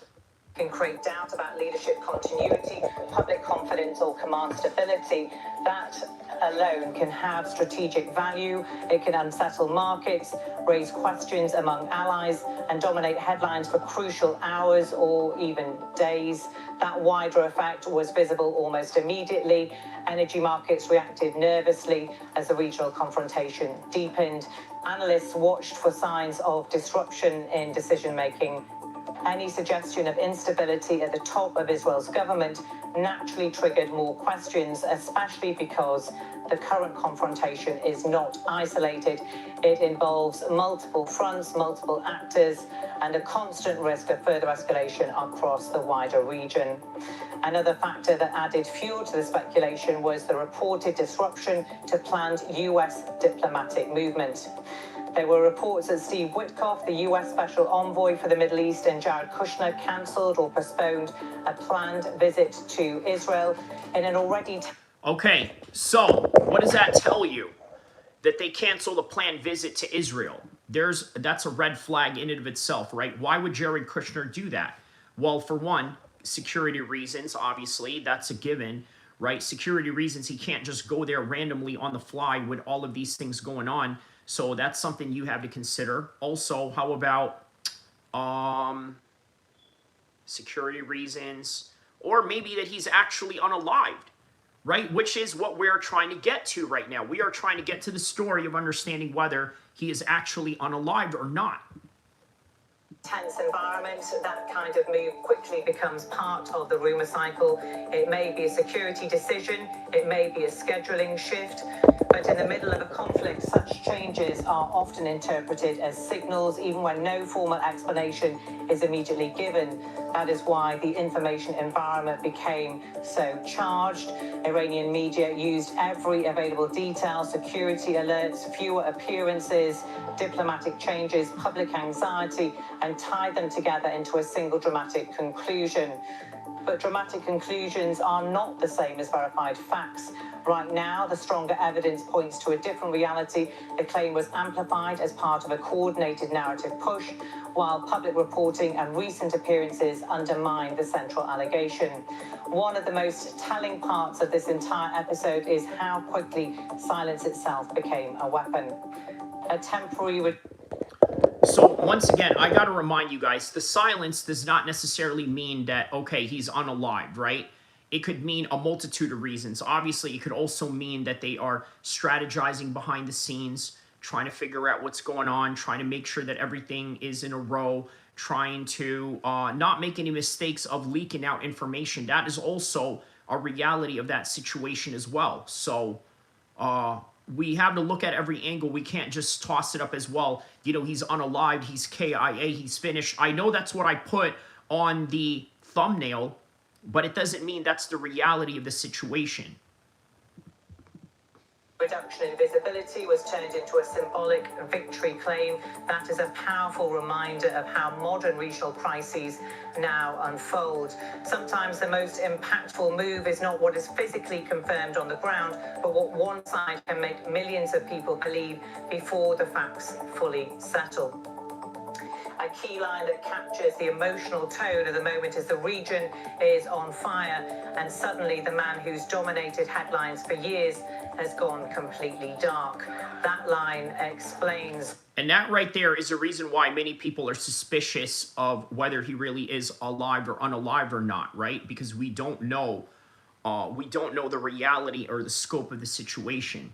Can create doubt about leadership continuity, public confidence, or command stability. That alone can have strategic value. It can unsettle markets, raise questions among allies, and dominate headlines for crucial hours or even days. That wider effect was visible almost immediately. Energy markets reacted nervously as the regional confrontation deepened. Analysts watched for signs of disruption in decision-making. Any suggestion of instability at the top of Israel's government naturally triggered more questions, especially because the current confrontation is not isolated. It involves multiple fronts, multiple actors, and a constant risk of further escalation across the wider region. Another factor that added fuel to the speculation was the reported disruption to planned US diplomatic movement. There were reports that Steve Witkoff, the US Special Envoy for the Middle East, and Jared Kushner cancelled or postponed a planned visit to Israel in an already... Okay, so what does that tell you? That they canceled a planned visit to Israel. That's a red flag in and of itself, right? Why would Jared Kushner do that? Well, for one, security reasons, obviously, that's a given, right? Security reasons, he can't just go there randomly on the fly with all of these things going on. So that's something you have to consider. Also, how about security reasons? Or maybe that he's actually unalived, right? Which is what we're trying to get to right now. We are trying to get to the story of understanding whether he is actually unalived or not. Tense environment, that kind of move quickly becomes part of the rumor cycle. It may be a security decision, it may be a scheduling shift, but in the middle of a conflict, such changes are often interpreted as signals, even when no formal explanation is immediately given. That is why the information environment became so charged. Iranian media used every available detail: security alerts, fewer appearances, diplomatic changes, public anxiety, and tied them together into a single dramatic conclusion. But dramatic conclusions are not the same as verified facts. Right now, the stronger evidence points to a different reality. The claim was amplified as part of a coordinated narrative push, while public reporting and recent appearances undermine the central allegation. One of the most telling parts of this entire episode is how quickly silence itself became a weapon. A temporary... So once again, I got to remind you guys, the silence does not necessarily mean that, okay, he's unalived, right? It could mean a multitude of reasons. Obviously, it could also mean that they are strategizing behind the scenes, trying to figure out what's going on, trying to make sure that everything is in a row, trying to not make any mistakes of leaking out information. That is also a reality of that situation as well. So we have to look at every angle. We can't just toss it up as, well, you know, he's unalived, he's KIA, he's finished. I know that's what I put on the thumbnail, but it doesn't mean that's the reality of the situation. Reduction in visibility was turned into a symbolic victory claim. That is a powerful reminder of how modern regional crises now unfold. Sometimes the most impactful move is not what is physically confirmed on the ground, but what one side can make millions of people believe before the facts fully settle. A key line that captures the emotional tone of the moment is the region is on fire, and suddenly the man who's dominated headlines for years has gone completely dark. That line explains... And that right there is a reason why many people are suspicious of whether he really is alive or unalive or not, right? Because we don't know the reality or the scope of the situation.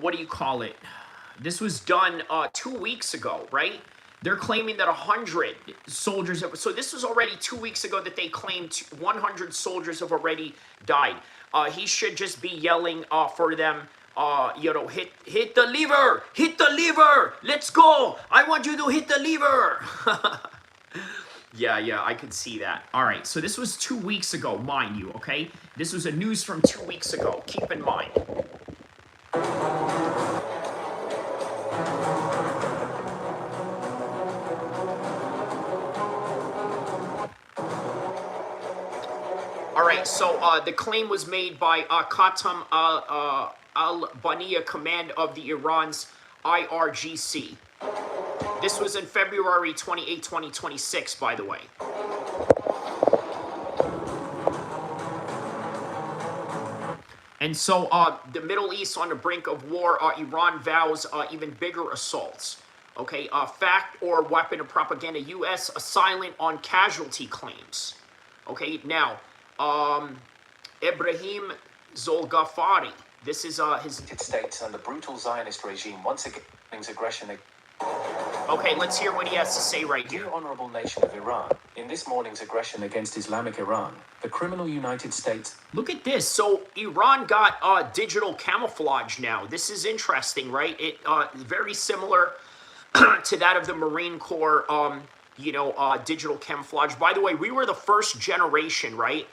what do you call it? This was done 2 weeks ago, right? They're claiming that 100 soldiers have, so this was already 2 weeks ago that they claimed 100 soldiers have already died. He should just be yelling for them, you know, hit the lever, let's go. I want you to hit the lever. Yeah, I could see that. All right, so this was 2 weeks ago, mind you, okay? This was a news from 2 weeks ago, keep in mind. All right, so the claim was made by Qatam al-Baniya Command of the Iran's IRGC. This was in February 28, 2026, by the way. And so the Middle East on the brink of war, Iran vows even bigger assaults. Okay, fact or weapon of propaganda, U.S. silent on casualty claims. Okay, now, Ibrahim Zolghafari, this is his... United States and the brutal Zionist regime once again aggression. Okay, let's hear what he has to say right here. Dear Honorable Nation of Iran, in this morning's aggression against Islamic Iran, the criminal United States... Look at this. So Iran got digital camouflage now. This is interesting, right? It very similar to that of the Marine Corps, you know, digital camouflage. By the way, we were the first generation, right,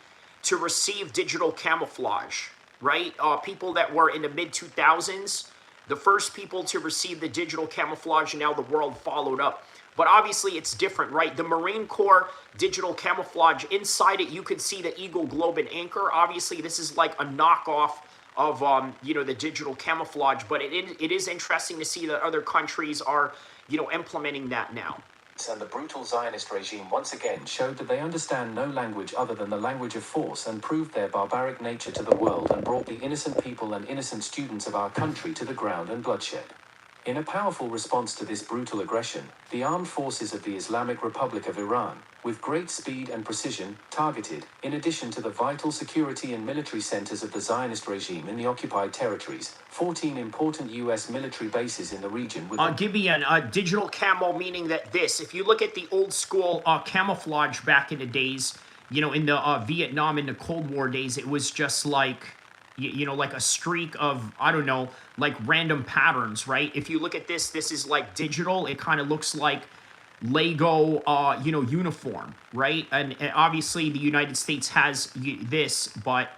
to receive digital camouflage, right? People that were in the mid-2000s, the first people to receive the digital camouflage, and now the world followed up. But obviously it's different, right? The Marine Corps digital camouflage, inside it you could see the Eagle, Globe, and Anchor. Obviously this is like a knockoff of, you know, the digital camouflage, but it is interesting to see that other countries are, you know, implementing that now. And the brutal Zionist regime once again showed that they understand no language other than the language of force and proved their barbaric nature to the world and brought the innocent people and innocent students of our country to the ground and bloodshed. In a powerful response to this brutal aggression, the armed forces of the Islamic Republic of Iran, with great speed and precision, targeted, in addition to the vital security and military centers of the Zionist regime in the occupied territories, 14 important U.S. military bases in the region with... Gibeon, digital camo, meaning that this, if you look at the old school camouflage back in the days, you know, in the Vietnam, in the Cold War days, it was just like... you know, like a streak of, I don't know, like random patterns, right? If you look at this, this is like digital. It kind of looks like Lego, you know, uniform, right? And obviously the United States has this, but,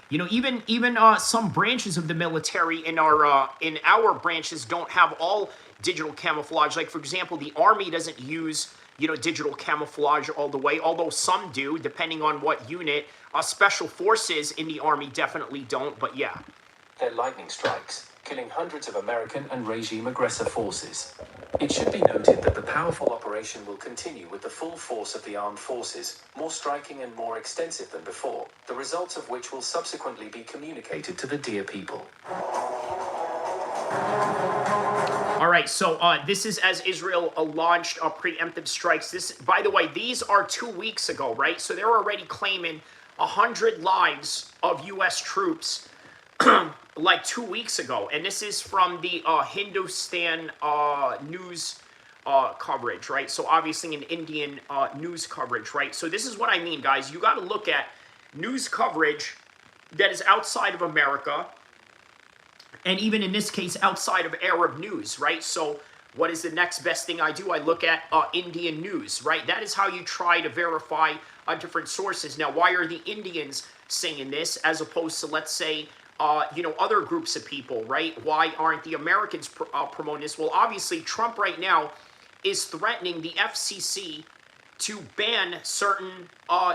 you know, even some branches of the military in our branches don't have all digital camouflage. Like, for example, the Army doesn't use, you know, digital camouflage all the way, although some do, depending on what unit. Special forces in the Army definitely don't, but yeah. Their lightning strikes, killing hundreds of American and regime aggressor forces. It should be noted that the powerful operation will continue with the full force of the armed forces, more striking and more extensive than before, the results of which will subsequently be communicated to the dear people. All right, so this is as Israel launched preemptive strikes. This, by the way, these are 2 weeks ago, right? So they're already claiming 100 lives of U.S. troops like 2 weeks ago. And this is from the Hindustan news coverage, right? So obviously an Indian news coverage, right? So this is what I mean, guys. You got to look at news coverage that is outside of America, and even in this case, outside of Arab news, right? So what is the next best thing I do? I look at Indian news, right? That is how you try to verify different sources. Now, why are the Indians saying this as opposed to, let's say, you know, other groups of people, right? Why aren't the Americans promoting this? Well, obviously, Trump right now is threatening the FCC to ban certain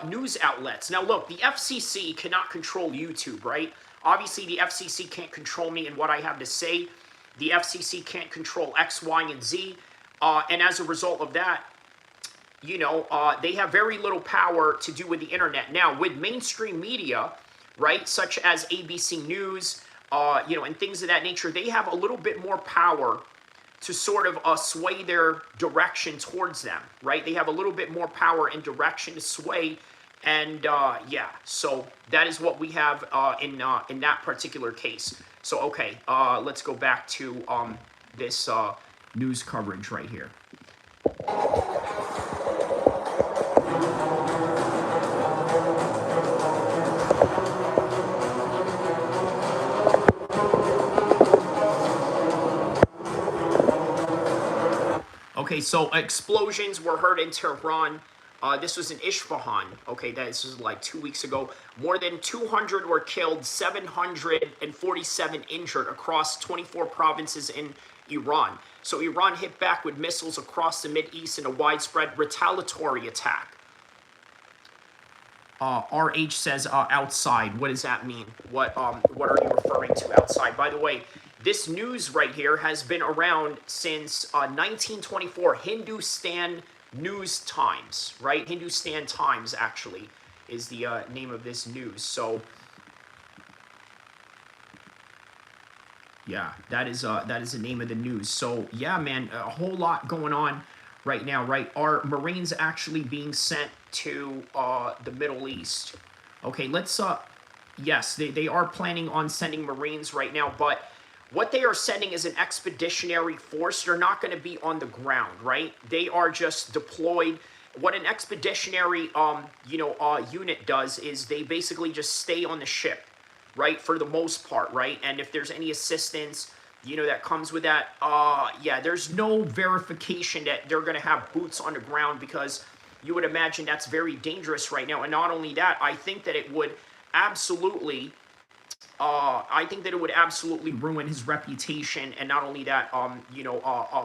news outlets. Now, look, the FCC cannot control YouTube, right? Obviously, the FCC can't control me and what I have to say. The FCC can't control X, Y, and Z. And as a result of that, you know, they have very little power to do with the internet. Now, with mainstream media, right, such as ABC News, you know, and things of that nature, they have a little bit more power to sort of sway their direction towards them, right? They have a little bit more power and direction to sway And yeah, so that is what we have in that particular case. So okay, let's go back to this news coverage right here. Okay, so explosions were heard in Tehran. This was in Isfahan. Okay, this was like 2 weeks ago. More than 200 were killed, 747 injured across 24 provinces in Iran. So Iran hit back with missiles across the Mideast in a widespread retaliatory attack. RH says outside. What does that mean? What are you referring to outside? By the way, this news right here has been around since 1924. Hindustan News Times, right? Hindustan Times actually is the name of this news. So yeah, that is the name of the news. So yeah, man, a whole lot going on right now, right? Are Marines actually being sent to the Middle East? Okay, let's yes, they are planning on sending Marines right now, but what they are sending is an expeditionary force. They're not going to be on the ground, right? They are just deployed. What an expeditionary unit does is they basically just stay on the ship, right, for the most part, right? And if there's any assistance, that comes with that, yeah, there's no verification that they're going to have boots on the ground, because you would imagine that's very dangerous right now. And not only that, I think that it would absolutely ruin his reputation, and not only that,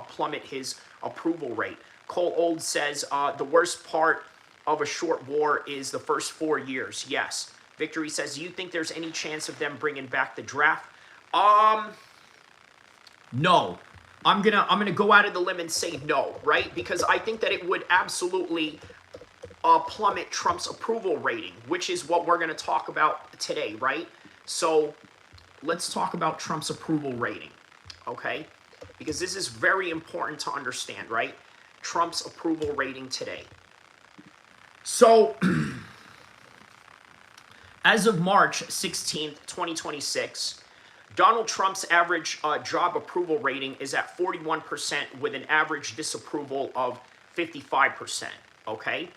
plummet his approval rate. Cole Old says the worst part of a short war is the first 4 years. Yes. Victory says, do you think there's any chance of them bringing back the draft? No. I'm gonna go out of the limb and say no, right? Because I think that it would absolutely plummet Trump's approval rating, which is what we're going to talk about today, right? So let's talk about Trump's approval rating, okay? Because this is very important to understand, right? Trump's approval rating today. So as of March 16th, 2026, Donald Trump's average job approval rating is at 41%, with an average disapproval of 55%, okay?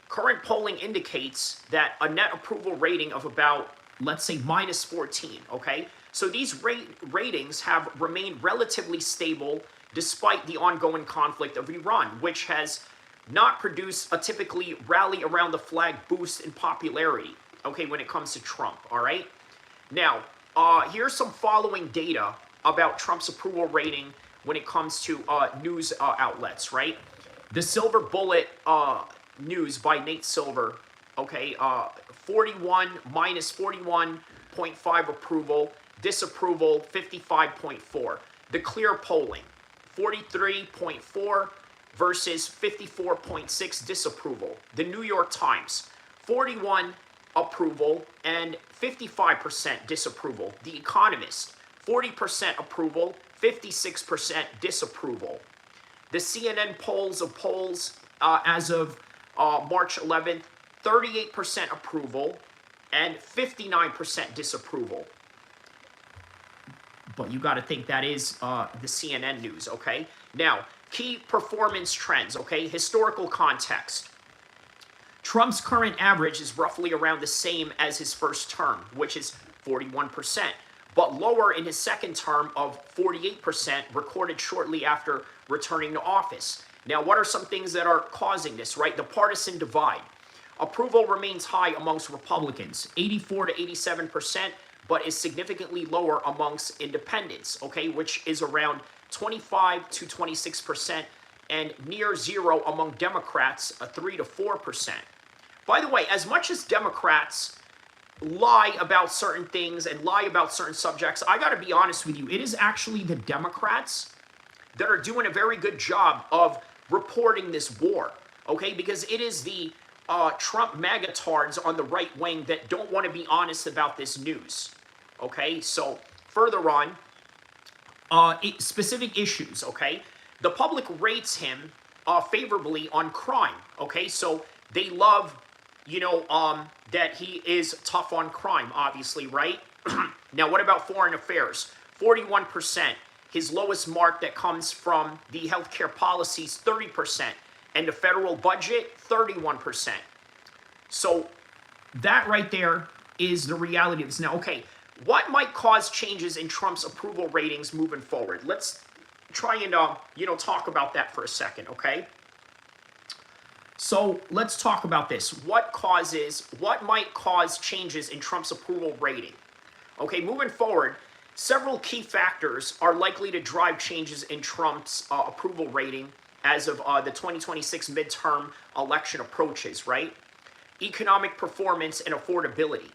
Current polling indicates that a net approval rating of about, let's say, minus 14, okay? So these ratings have remained relatively stable despite the ongoing conflict of Iran, which has not produced a typically rally around the flag boost in popularity, okay, when it comes to Trump, all right? Now, here's some following data about Trump's approval rating when it comes to news outlets, right? The Silver Bullet News by Nate Silver, okay, 41 minus 41.5 approval, disapproval 55.4. The Clear polling, 43.4 versus 54.6 disapproval. The New York Times, 41 approval and 55% disapproval. The Economist, 40% approval, 56% disapproval. The CNN polls as of March 11th, 38% approval and 59% disapproval. But you got to think that is the CNN news, okay? Now, key performance trends, okay? Historical context. Trump's current average is roughly around the same as his first term, which is 41%, but lower in his second term of 48%, recorded shortly after returning to office. Now, what are some things that are causing this, right? The partisan divide. Approval remains high amongst Republicans, 84 to 87%, but is significantly lower amongst independents, okay, which is around 25 to 26%, and near zero among Democrats, 3 to 4%. By the way, as much as Democrats lie about certain things and lie about certain subjects, I got to be honest with you, it is actually the Democrats that are doing a very good job of reporting this war, okay? Because it is the Trump magatards on the right wing that don't want to be honest about this news, okay? So further on, specific issues, okay? The public rates him favorably on crime, okay? So they love that he is tough on crime, obviously, right? Now, what about foreign affairs? 41%. His lowest mark that comes from the healthcare policies, 30%. And the federal budget, 31%. So that right there is the reality of this. Now, okay, what might cause changes in Trump's approval ratings moving forward? Let's try and, talk about that for a second, okay? So let's talk about this. What might cause changes in Trump's approval rating? Okay, moving forward, several key factors are likely to drive changes in Trump's approval rating as of the 2026 midterm election approaches, right? Economic performance and affordability.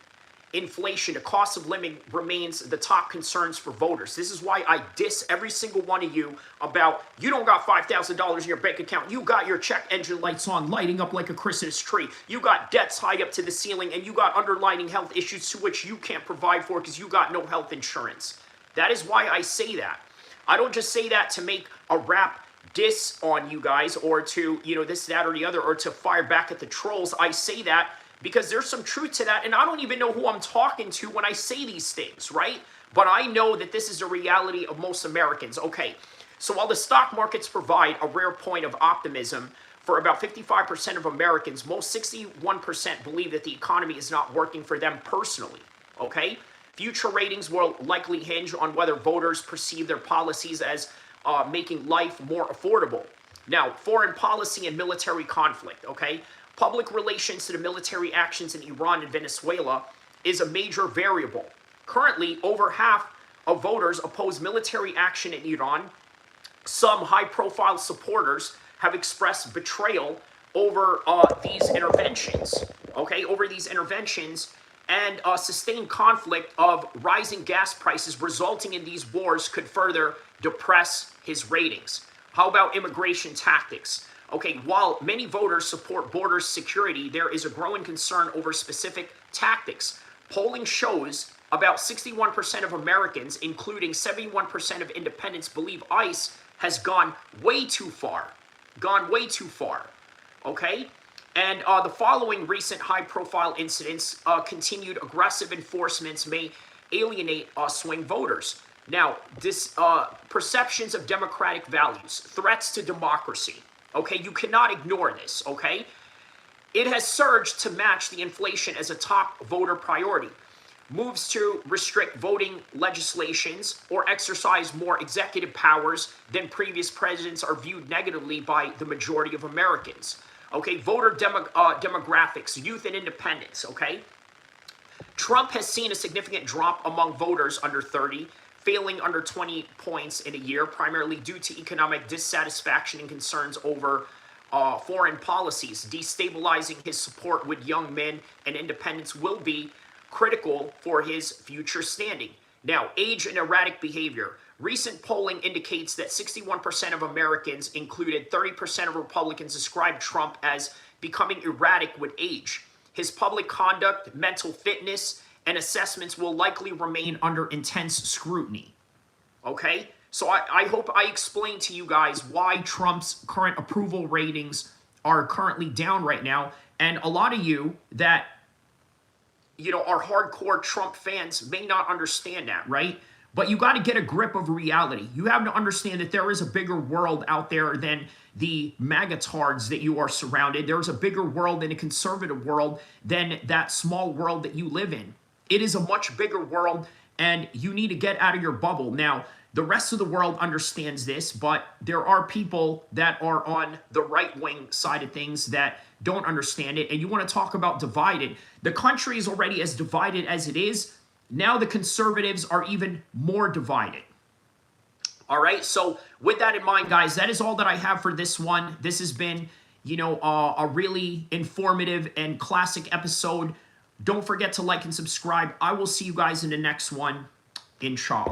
Inflation, the cost of living remains the top concerns for voters. This is why I diss every single one of you about you don't got $5,000 in your bank account. You got your check engine lights on, lighting up like a Christmas tree. You got debts high up to the ceiling, and you got underlying health issues to which you can't provide for because you got no health insurance. That is why I say that. I don't just say that to make a rap diss on you guys or to, this, that, or the other, or to fire back at the trolls. I say that because there's some truth to that, and I don't even know who I'm talking to when I say these things, right? But I know that this is the reality of most Americans. Okay, so while the stock markets provide a rare point of optimism for about 55% of Americans, most 61% believe that the economy is not working for them personally, okay? Future ratings will likely hinge on whether voters perceive their policies as making life more affordable. Now, foreign policy and military conflict, okay? Public relations to the military actions in Iran and Venezuela is a major variable. Currently, over half of voters oppose military action in Iran. Some high-profile supporters have expressed betrayal over these interventions, and sustained conflict of rising gas prices resulting in these wars could further depress his ratings. How about immigration tactics? Okay, while many voters support border security, there is a growing concern over specific tactics. Polling shows about 61% of Americans, including 71% of independents, believe ICE has gone way too far. Okay? And the following recent high-profile incidents, continued aggressive enforcements may alienate swing voters. Now, perceptions of democratic values, threats to democracy. Okay, you cannot ignore this, okay? It has surged to match the inflation as a top voter priority. Moves to restrict voting legislations or exercise more executive powers than previous presidents are viewed negatively by the majority of Americans. Okay, voter demographics, youth and independence, okay? Trump has seen a significant drop among voters under 30, failing under 20 points in a year, primarily due to economic dissatisfaction and concerns over foreign policies. Destabilizing his support with young men and independents will be critical for his future standing. Now, age and erratic behavior. Recent polling indicates that 61% of Americans, included 30% of Republicans, describe Trump as becoming erratic with age. His public conduct, mental fitness, and assessments will likely remain under intense scrutiny. Okay? So I hope I explained to you guys why Trump's current approval ratings are currently down right now. And a lot of you that, are hardcore Trump fans may not understand that, right? But you got to get a grip of reality. You have to understand that there is a bigger world out there than the magatards that you are surrounded. There's a bigger world and a conservative world than that small world that you live in. It is a much bigger world, and you need to get out of your bubble. Now, the rest of the world understands this, but there are people that are on the right-wing side of things that don't understand it, and you want to talk about divided. The country is already as divided as it is. Now the conservatives are even more divided. All right, so with that in mind, guys, that is all that I have for this one. This has been, a really informative and classic episode. Don't forget to like and subscribe. I will see you guys in the next one, inshallah.